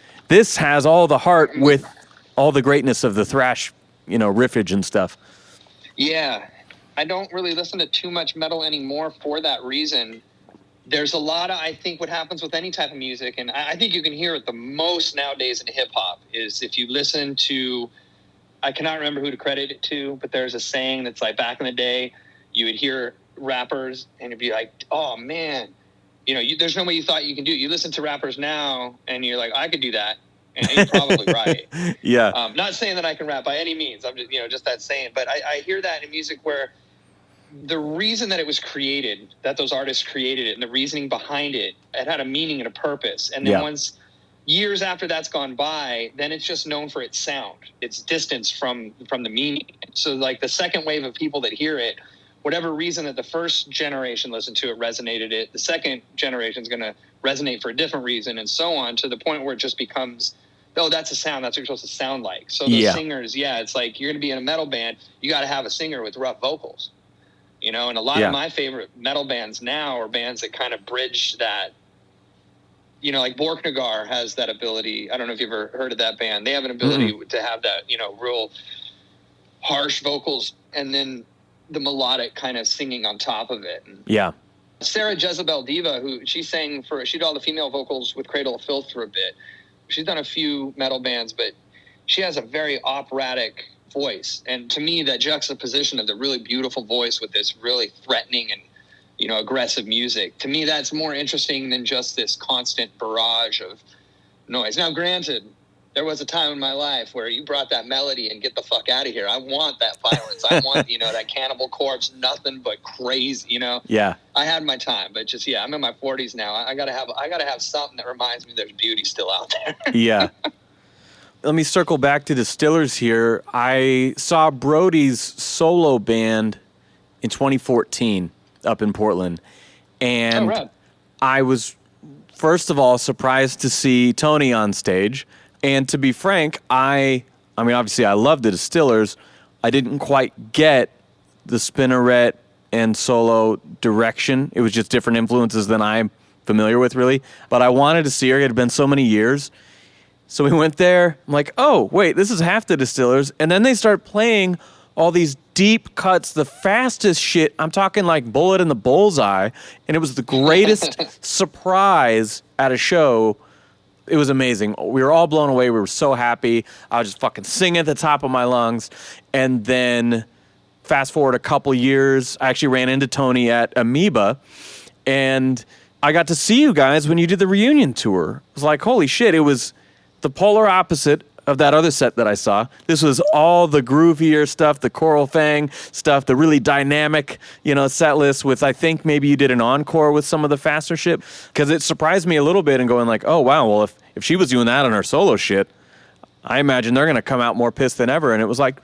has all the heart with all the greatness of the thrash, riffage and stuff. Yeah. I don't really listen to too much metal anymore for that reason. There's a lot of, I think, what happens with any type of music, and I think you can hear it the most nowadays in hip-hop, is if you listen to, I cannot remember who to credit it to, but there's a saying that's like back in the day, you would hear rappers, and it'd be like, oh, man, there's no way you thought you can do it. You listen to rappers now, and you're like, I could do that. And you're probably right. Yeah. Not saying that I can rap by any means. I'm just, just that saying. But I hear that in music where the reason that it was created, that those artists created it, and the reasoning behind it, it had a meaning and a purpose. And then once years after that's gone by, then it's just known for its sound, its distance from the meaning. So like the second wave of people that hear it, whatever reason that the first generation listened to it resonated it, the second generation is going to resonate for a different reason, and so on, to the point where it just becomes, oh, that's a sound. That's what you're supposed to sound like. So those singers, it's like you're going to be in a metal band, you got to have a singer with rough vocals. And a lot of my favorite metal bands now are bands that kind of bridge that. Like Borknagar has that ability. I don't know if you've ever heard of that band. They have an ability to have that, real harsh vocals and then the melodic kind of singing on top of it. And Sarah Jezebel Diva, she did all the female vocals with Cradle of Filth for a bit. She's done a few metal bands, but she has a very operatic voice. And to me, that juxtaposition of the really beautiful voice with this really threatening and, aggressive music, to me, that's more interesting than just this constant barrage of noise. Now, granted, there was a time in my life where you brought that melody and get the fuck out of here. I want that violence. I want, that Cannibal Corpse, nothing but crazy, Yeah. I had my time, but just, I'm in my 40s now. I gotta have something that reminds me there's beauty still out there. Yeah. Let me circle back to Distillers here. I saw Brody's solo band in 2014 up in Portland. And I was, first of all, surprised to see Tony on stage. And to be frank, I mean, obviously I love the Distillers. I didn't quite get the Spinneret and solo direction. It was just different influences than I'm familiar with, really. But I wanted to see her. It had been so many years. So we went there. I'm like, oh, wait, this is half the Distillers. And then they start playing all these deep cuts, the fastest shit. I'm talking like Bullet in the Bullseye. And it was the greatest surprise at a show. It was amazing. We were all blown away. We were so happy. I was just fucking singing at the top of my lungs. And then fast forward a couple years, I actually ran into Tony at Amoeba. And I got to see you guys when you did the reunion tour. It was like, holy shit, it was the polar opposite of that other set that I saw. This was all the groovier stuff, the Coral Fang stuff, the really dynamic, set list with, I think maybe you did an encore with some of the faster shit. Because it surprised me a little bit and going like, oh, wow, well, if she was doing that on her solo shit, I imagine they're going to come out more pissed than ever. And it was like,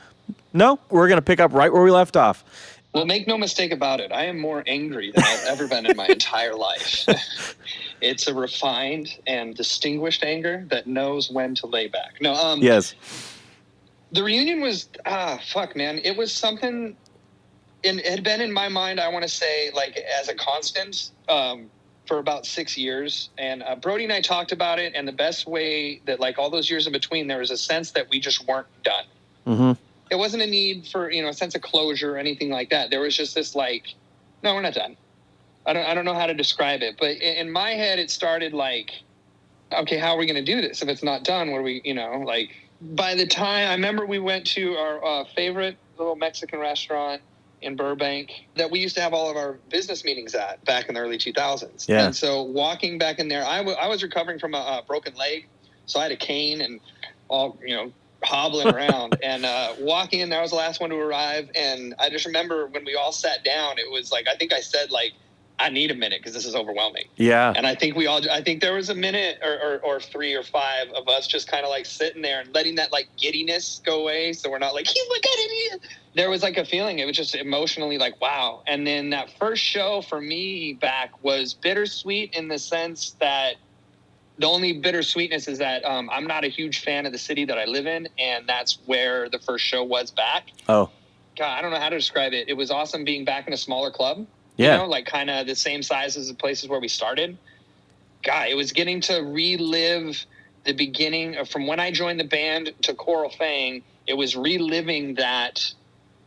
no, we're going to pick up right where we left off. Well, make no mistake about it. I am more angry than I've ever been in my entire life. It's a refined and distinguished anger that knows when to lay back. No, yes. The reunion was, fuck, man. It was something, it had been in my mind, I want to say, like, as a constant for about 6 years. And Brody and I talked about it, and the best way that, like, all those years in between, there was a sense that we just weren't done. Mm-hmm. It wasn't a need for, a sense of closure or anything like that. There was just this like, no, we're not done. I don't know how to describe it, but in my head, it started like, okay, how are we going to do this? If it's not done, what are we, by the time, I remember we went to our favorite little Mexican restaurant in Burbank that we used to have all of our business meetings at back in the early 2000s. Yeah. And so walking back in there, I was recovering from a broken leg. So I had a cane and all, hobbling around. And walking in there, I was the last one to arrive. And I just remember when we all sat down, it was like, I think I said, like, I need a minute because this is overwhelming. Yeah. And I think there was a minute or 3 or 5 of us just kind of like sitting there and letting that like giddiness go away. So we're not like, oh my God, idiot. There was like a feeling. It was just emotionally like, wow. And then that first show for me back was bittersweet in the sense that the only bittersweetness is that I'm not a huge fan of the city that I live in. And that's where the first show was back. Oh. God, I don't know how to describe it. It was awesome being back in a smaller club. Yeah. Like kind of the same size as the places where we started. God, it was getting to relive the beginning of, from when I joined the band to Coral Fang. It was reliving that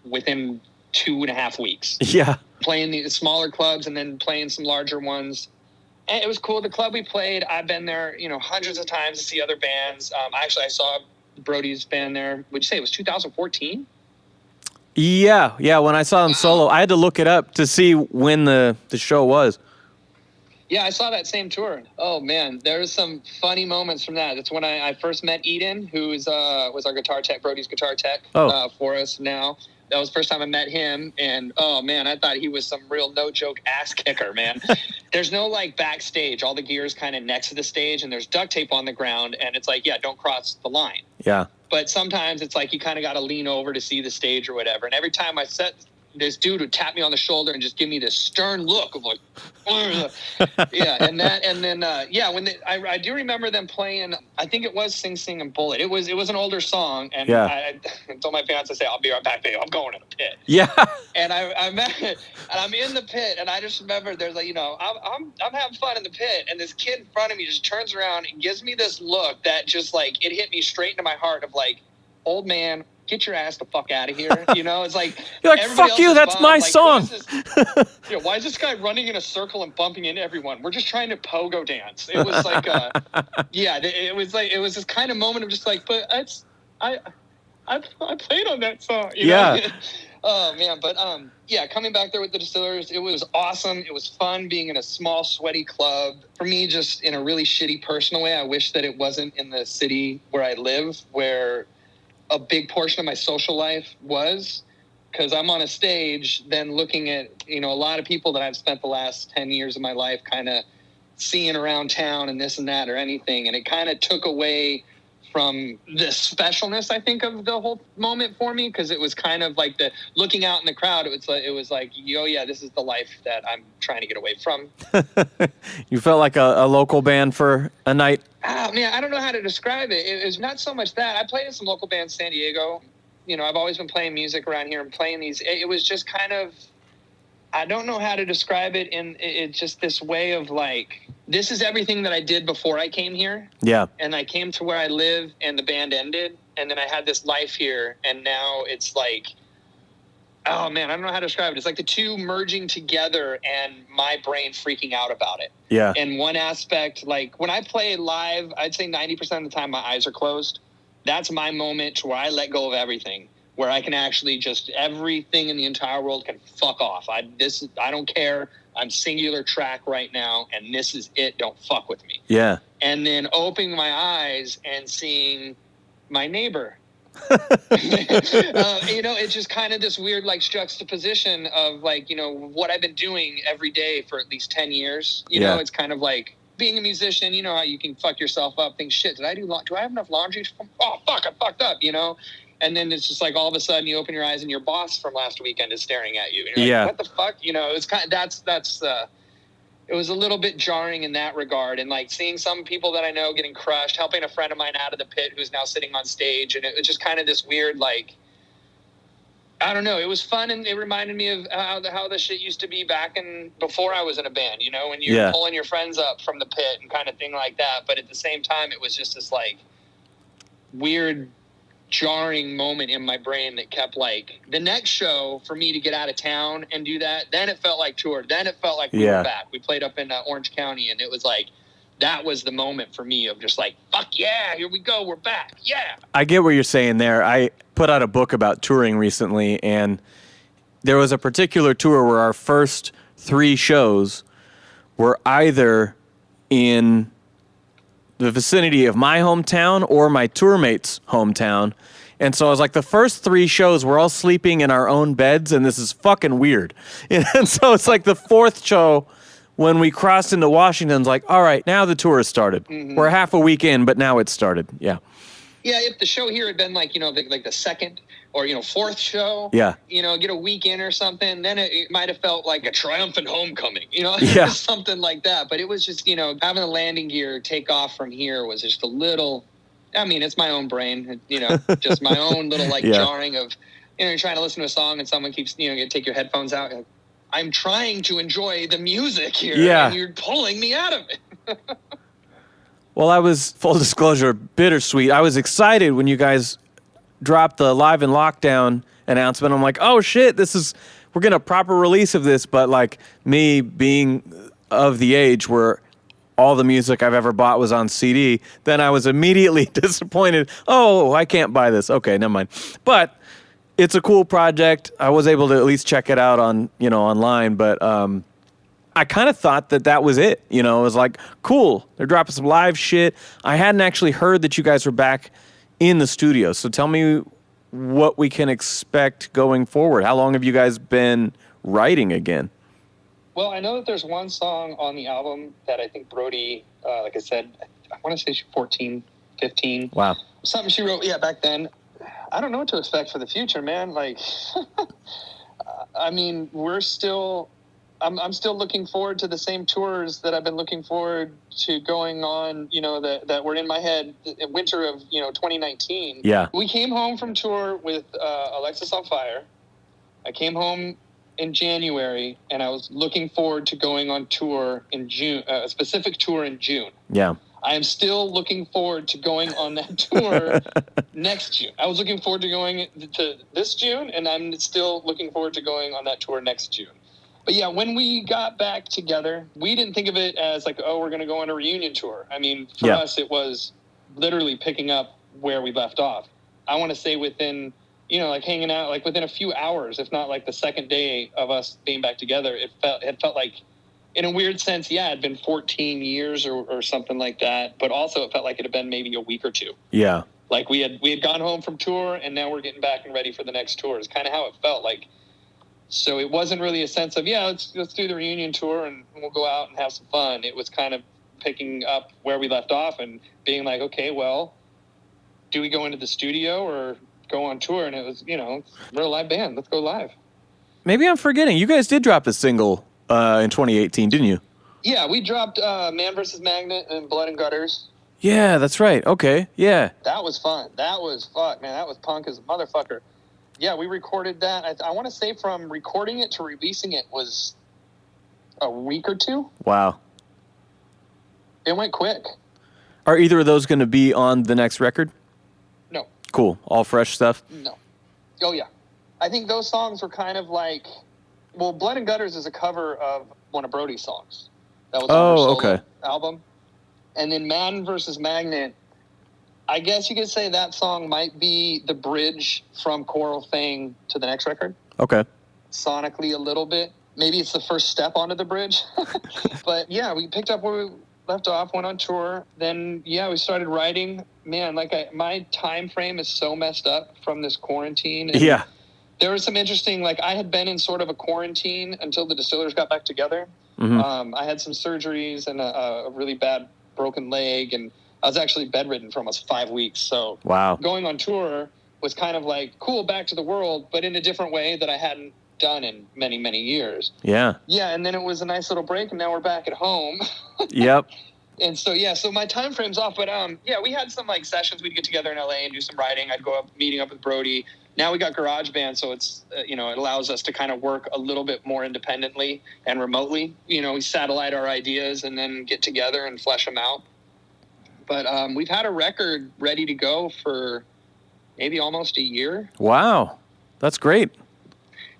within 2.5 weeks. Yeah. Playing the smaller clubs and then playing some larger ones. And it was cool. The club we played, I've been there, hundreds of times to see other bands. I saw Brody's band there. Would you say it was 2014? Yeah. When I saw them solo, I had to look it up to see when the show was. Yeah, I saw that same tour. Oh, man, there's some funny moments from that. That's when I first met Eden, who was our guitar tech, Brody's guitar tech for us now. That was the first time I met him, and, oh, man, I thought he was some real no-joke ass kicker, man. There's no, like, backstage. All the gear is kind of next to the stage, and there's duct tape on the ground, and it's like, yeah, don't cross the line. Yeah. But sometimes it's like you kind of got to lean over to see the stage or whatever. And every time I set, this dude would tap me on the shoulder and just give me this stern look of like, yeah. And then I do remember them playing. I think it was Sing Sing and Bullet. It was an older song, and I told my fiance, say, "I'll be right back, babe. I'm going to the pit." Yeah. And I'm in the pit, and I just remember there's like, I'm having fun in the pit, and this kid in front of me just turns around and gives me this look that just like it hit me straight into my heart of like, old man, get your ass the fuck out of here. It's like, you're like, fuck you, that's bummed. My song. Why is this guy running in a circle and bumping into everyone? We're just trying to pogo dance. It was like, it was this kind of moment of just like, but I played on that song. Yeah. Oh man, but coming back there with the Distillers, it was awesome. It was fun being in a small, sweaty club. For me, just in a really shitty personal way, I wish that it wasn't in the city where I live, where a big portion of my social life was, because I'm on a stage then looking at, a lot of people that I've spent the last 10 years of my life kind of seeing around town and this and that or anything. And it kind of took away from the specialness, I think, of the whole moment for me, because it was kind of like the looking out in the crowd. It was like, oh yeah, this is the life that I'm trying to get away from. You felt like a local band for a night? Oh, man, I don't know how to describe it. It was not so much that. I played in some local bands in San Diego. I've always been playing music around here and playing these. It was just kind of, I don't know how to describe it. It's just this way of like, this is everything that I did before I came here. Yeah. And I came to where I live and the band ended. And then I had this life here. And now it's like, oh man, I don't know how to describe it. It's like the two merging together and my brain freaking out about it. Yeah. And one aspect, like when I play live, I'd say 90% of the time my eyes are closed. That's my moment to where I let go of everything, where I can actually just, everything in the entire world can fuck off. I don't care. I'm singular track right now, and this is it. Don't fuck with me. Yeah. And then opening my eyes and seeing my neighbor. It's just kind of this weird like juxtaposition of like, what I've been doing every day for at least 10 years. It's kind of like being a musician, how you can fuck yourself up, think, shit, do I have enough laundry? Oh, fuck, I fucked up, And then it's just like all of a sudden you open your eyes and your boss from last weekend is staring at you. And you're like, what the fuck? It's kind of, it was a little bit jarring in that regard. And like seeing some people that I know getting crushed, helping a friend of mine out of the pit who's now sitting on stage. And it was just kind of this weird, like, I don't know. It was fun. And it reminded me of how the shit used to be back before I was in a band, when you're pulling your friends up from the pit and kind of thing like that. But at the same time, it was just this like weird, jarring moment in my brain that kept like the next show for me to get out of town and do that. Then it felt like tour. Then it felt like we were back. We played up in Orange County, and it was like that was the moment for me of just like, fuck yeah, here we go, we're back, yeah. I get what you're saying there. I put out a book about touring recently, and there was a particular tour where our first 3 shows were either in the vicinity of my hometown or my tour mate's hometown. And so I was like, the first 3 shows, we're all sleeping in our own beds, and this is fucking weird. And so it's like the 4th show, when we crossed into Washington, it's like, all right, now the tour has started. Mm-hmm. We're half a week in, but now it's started. Yeah. Yeah, if the show here had been like, you know, like the 2nd or, you know, 4th show, yeah, you know, get a week in or something, then it might have felt like a triumphant homecoming, you know, yeah. something like that. But it was just, you know, having the landing gear take off from here was just a little, I mean, it's my own brain, you know, just my own little like jarring of, you know, you're trying to listen to a song and someone keeps, you know, you take your headphones out. Like, I'm trying to enjoy the music here, and you're pulling me out of it. Well, I was, full disclosure, bittersweet. I was excited when you guys dropped the Live in Lockdown announcement. I'm like, oh shit, we're getting a proper release of this. But like me being of the age where all the music I've ever bought was on CD, then I was immediately disappointed. Oh, I can't buy this. Okay, never mind. But it's a cool project. I was able to at least check it out on, you know, online, but I kind of thought that was it. You know, it was like, cool, they're dropping some live shit. I hadn't actually heard that you guys were back in the studio. So tell me what we can expect going forward. How long have you guys been writing again? Well, I know that there's one song on the album that I think Brody, like I said, I want to say she's 14, 15. Wow. Something she wrote, back then. I don't know what to expect for the future, man. Like, I mean, I'm still looking forward to the same tours that I've been looking forward to going on, you know, that were in my head in winter of, you know, 2019. Yeah. We came home from tour with Alexis on Fire. I came home in January, and I was looking forward to going on tour in June, a specific tour in June. Yeah. I am still looking forward to going on that tour next June. I was looking forward to going to this June, and I'm still looking forward to going on that tour next June. But yeah, when we got back together, we didn't think of it as like, oh, we're going to go on a reunion tour. I mean, for us, it was literally picking up where we left off. I want to say within, you know, like hanging out, like within a few hours, if not like the second day of us being back together, it felt like, in a weird sense, it'd been 14 years or something like that. But also it felt like it had been maybe a week or two. Yeah. Like we had gone home from tour, and now we're getting back and ready for the next tour. It's kind of how it felt like. So it wasn't really a sense of, let's do the reunion tour and we'll go out and have some fun. It was kind of picking up where we left off and being like, okay, well, do we go into the studio or go on tour? And it was, you know, we're a live band. Let's go live. Maybe I'm forgetting. You guys did drop a single in 2018, didn't you? Yeah, we dropped Man vs. Magnet and Blood and Gutters. Yeah, that's right. Okay, yeah. That was fun. That was fuck, man. That was punk as a motherfucker. Yeah, we recorded that. I want to say from recording it to releasing it was a week or two. Wow. It went quick. Are either of those going to be on the next record? No. Cool. All fresh stuff? No. Oh, yeah. I think those songs were kind of like, well, Blood and Gutters is a cover of one of Brody's songs. That was on our solo album. And then Man vs. Magnet, I guess you could say that song might be the bridge from Coral Thing to the next record. Okay. Sonically a little bit. Maybe it's the first step onto the bridge. But yeah, we picked up where we left off, went on tour. Then, we started writing. Man, my time frame is so messed up from this quarantine. And yeah. There was some interesting, I had been in sort of a quarantine until the Distillers got back together. Mm-hmm. I had some surgeries and a really bad broken leg, and I was actually bedridden for almost 5 weeks. So wow. Going on tour was kind of like, cool, back to the world, but in a different way that I hadn't done in many, many years. Yeah. Yeah, and then it was a nice little break, and now we're back at home. Yep. And so, so my time frame's off. But, we had some, sessions. We'd get together in L.A. and do some writing. I'd go up, meeting up with Brody. Now we got GarageBand, so it's, it allows us to kind of work a little bit more independently and remotely. We satellite our ideas and then get together and flesh them out. But we've had a record ready to go for maybe almost a year. Wow. That's great.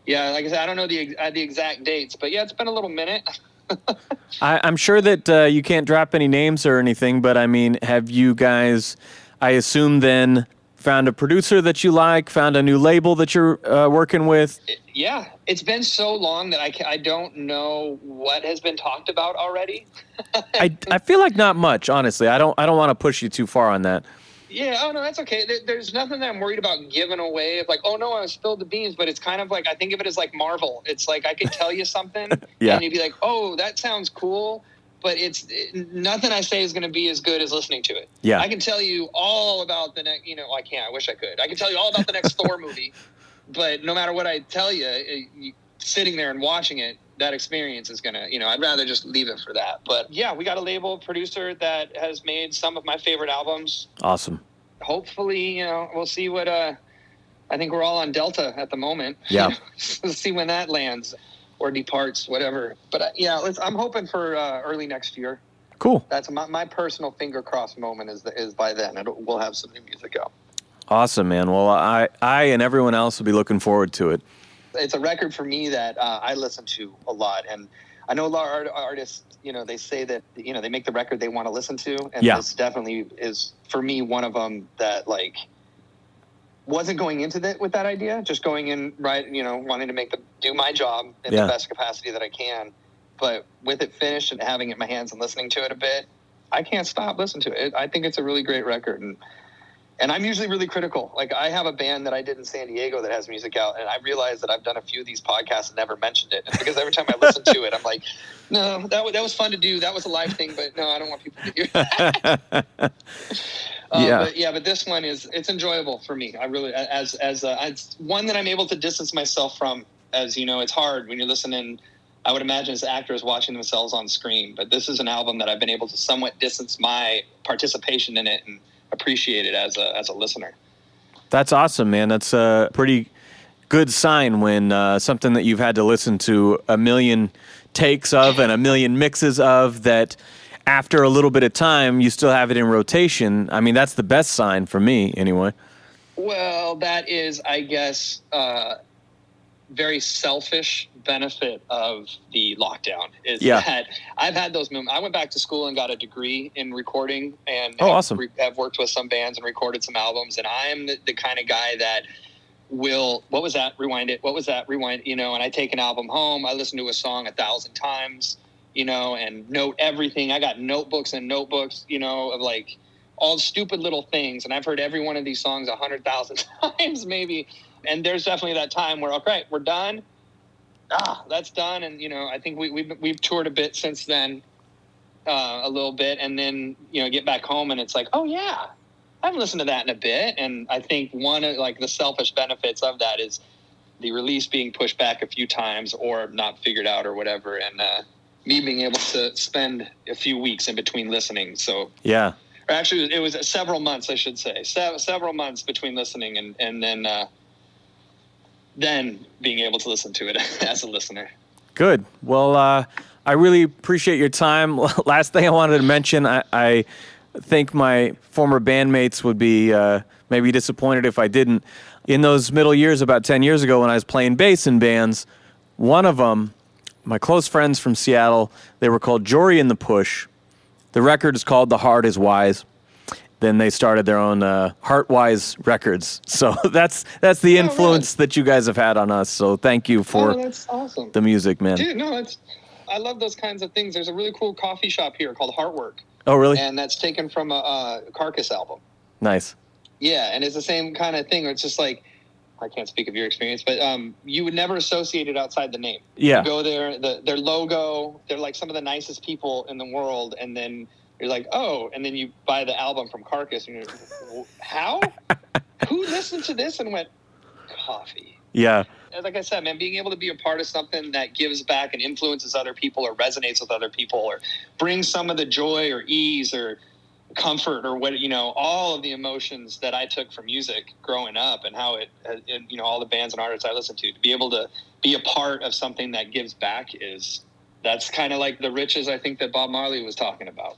Yeah, like I said, I don't know the exact dates, but it's been a little minute. I'm sure that you can't drop any names or anything, but I mean, have you guys, I assume then, found a producer that you like, found a new label that you're working with? Yeah, it's been so long that I don't know what has been talked about already. I feel like not much, honestly. I don't want to push you too far on that. Yeah, oh no, that's okay. There's nothing that I'm worried about giving away. Of like, oh no, I spilled the beans. But it's kind of like, I think of it as like Marvel. It's like I could tell you something, yeah. and you'd be like, oh, that sounds cool. But nothing I say is going to be as good as listening to it. Yeah, I can tell you all about the next. I can't. I wish I could. I can tell you all about the next Thor movie. But no matter what I tell you, sitting there and watching it, that experience is gonna. I'd rather just leave it for that. But yeah, we got a label producer that has made some of my favorite albums. Awesome. Hopefully, we'll see what. I think we're all on Delta at the moment. Yeah. We'll see when that lands or departs, whatever. But I'm hoping for early next year. Cool. That's my personal finger crossed moment is by then. We'll have some new music out. Awesome, man. Well, I and everyone else will be looking forward to it. It's a record for me that I listen to a lot, and I know a lot of artists. They say that they make the record they want to listen to, and this definitely is for me one of them that like wasn't going into it with that idea, just going in wanting to do my job in the best capacity that I can, but with it finished and having it in my hands and listening to it a bit, I can't stop listening to it. I think it's a really great record, and I'm usually really critical. Like, I have a band that I did in San Diego that has music out, and I realized that I've done a few of these podcasts and never mentioned it. And because every time I listen to it, I'm like, no, that was fun to do. That was a live thing, but no, I don't want people to hear it. But this one it's enjoyable for me. I really, it's one that I'm able to distance myself from. As it's hard when you're listening. I would imagine as actors watching themselves on screen, but this is an album that I've been able to somewhat distance my participation in it and appreciate it as a listener. That's awesome, man. That's a pretty good sign when something that you've had to listen to a million takes of and a million mixes of, that after a little bit of time you still have it in rotation. I mean, that's the best sign for me anyway. Well, that is, I guess, very selfish benefit of the lockdown is that I've had those moments. I went back to school and got a degree in recording, and awesome. I've worked with some bands and recorded some albums, and I'm the kind of guy that will, what was that? Rewind it. What was that? Rewind, and I take an album home. I listen to a song 1,000 times, and note everything. I got notebooks and notebooks, of like all stupid little things. And I've heard every one of these songs 100,000 times maybe. And there's definitely that time where, okay, we're done. That's done. And, I think we've toured a bit since then, a little bit. And then, get back home and it's like, oh, yeah, I haven't listened to that in a bit. And I think one of the selfish benefits of that is the release being pushed back a few times or not figured out or whatever. And me being able to spend a few weeks in between listening. So, yeah. Or actually, it was several months, I should say. Several months between listening and then being able to listen to it as a listener. Good. Well, I really appreciate your time. Last thing I wanted to mention, I think my former bandmates would be maybe disappointed if I didn't. In those middle years, about 10 years ago, when I was playing bass in bands, one of them, my close friends from Seattle, they were called Jory and the Push. The record is called The Heart is Wise. Then they started their own Heartwise Records. So that's the influence that you guys have had on us. So thank you for that's awesome. The music, man. Dude, no, I love those kinds of things. There's a really cool coffee shop here called Heartwork. Oh, really? And that's taken from a Carcass album. Nice. Yeah, and it's the same kind of thing where it's just like, I can't speak of your experience, but you would never associate it outside the name. Yeah. You go there, their logo, they're like some of the nicest people in the world, and then you're like, oh, and then you buy the album from Carcass, and you're like, how? Who listened to this and went, coffee? Yeah. And like I said, man, being able to be a part of something that gives back and influences other people or resonates with other people or brings some of the joy or ease or comfort or what, all of the emotions that I took from music growing up and how it all the bands and artists I listened to be able to be a part of something that gives back that's kind of like the riches I think that Bob Marley was talking about.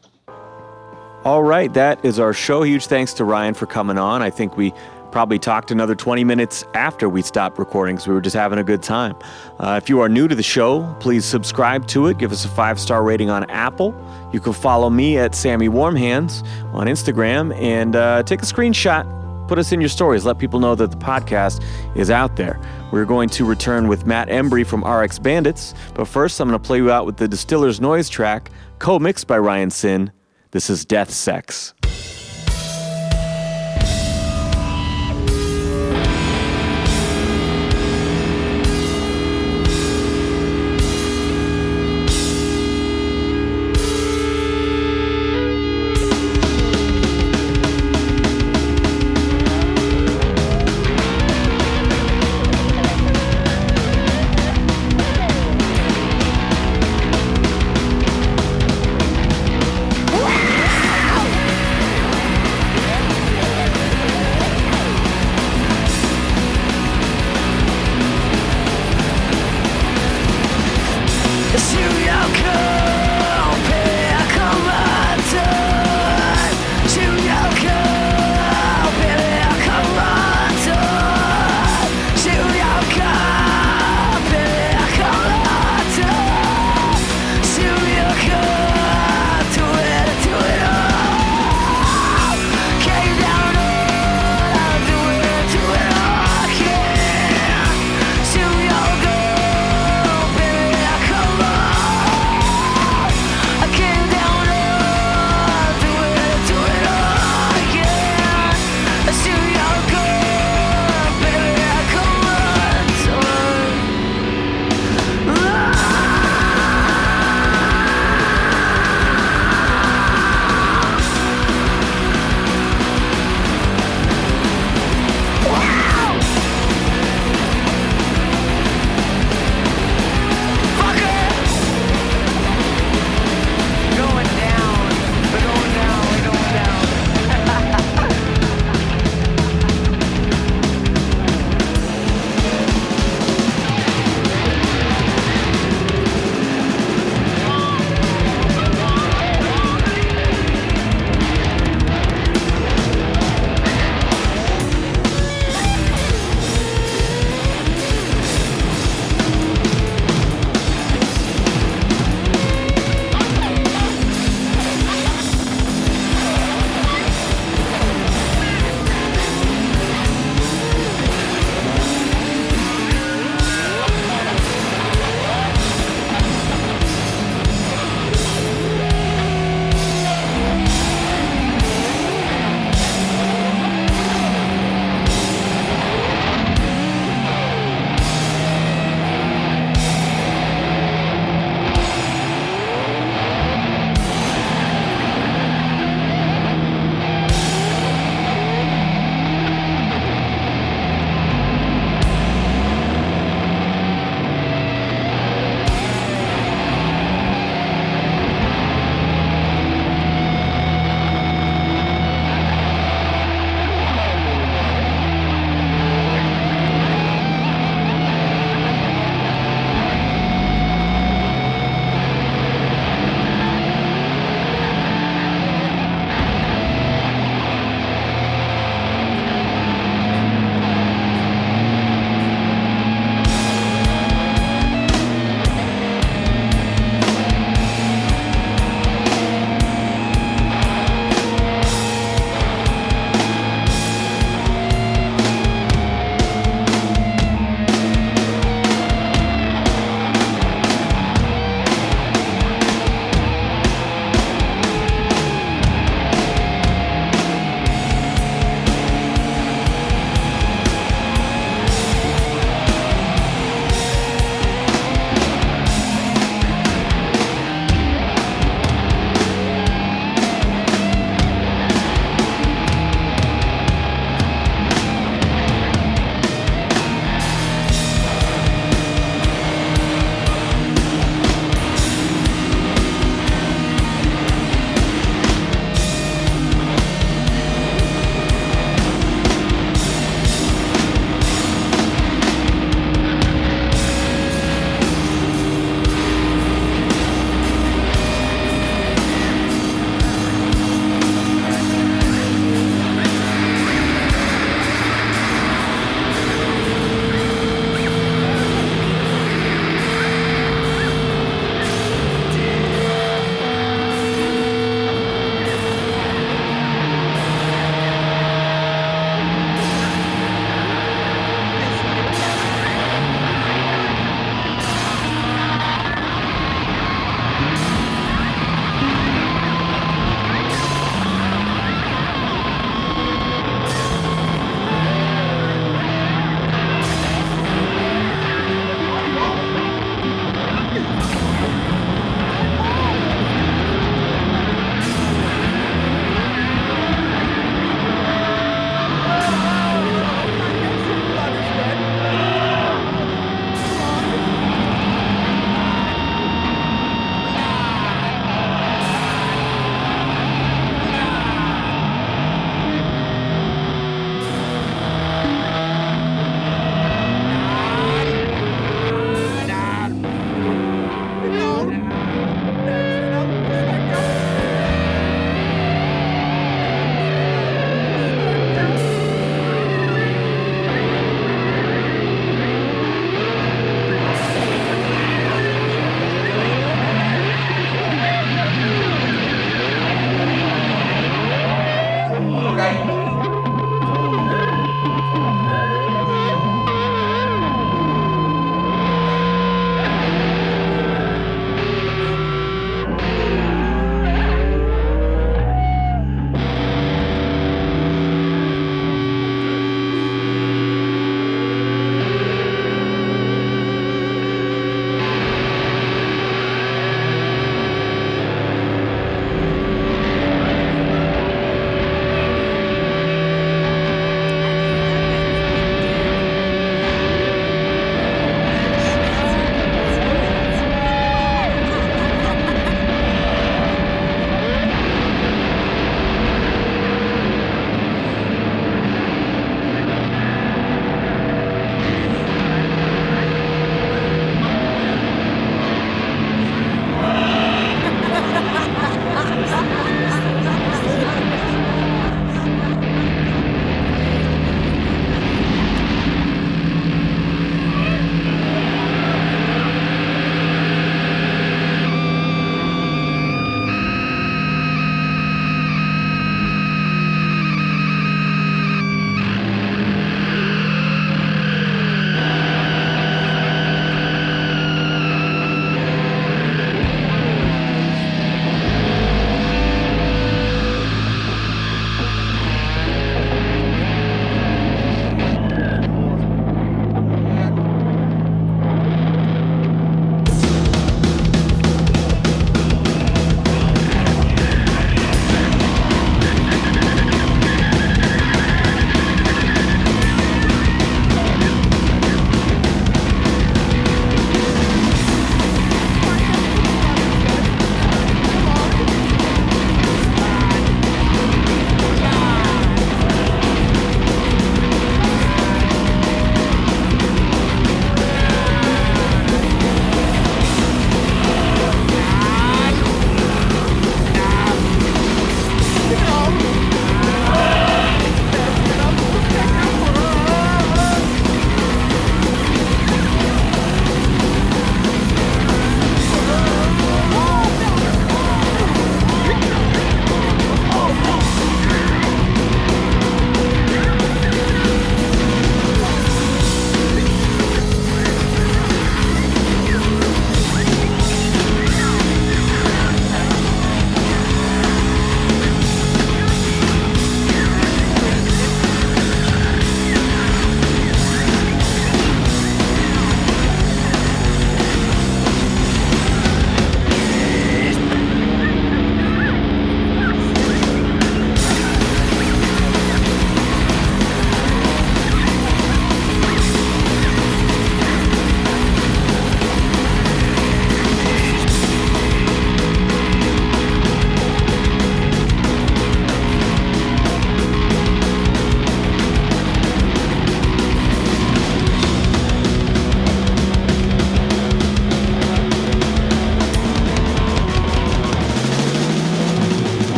All right, that is our show. Huge thanks to Ryan for coming on. I think we probably talked another 20 minutes after we stopped recording because we were just having a good time. If you are new to the show, please subscribe to it. Give us a 5-star rating on Apple. You can follow me at Sammy Warm Hands on Instagram and take a screenshot. Put us in your stories. Let people know that the podcast is out there. We're going to return with Matt Embry from RX Bandits. But first, I'm going to play you out with the Distillers noise track, co-mixed by Ryan Sinn. This is Death Sex.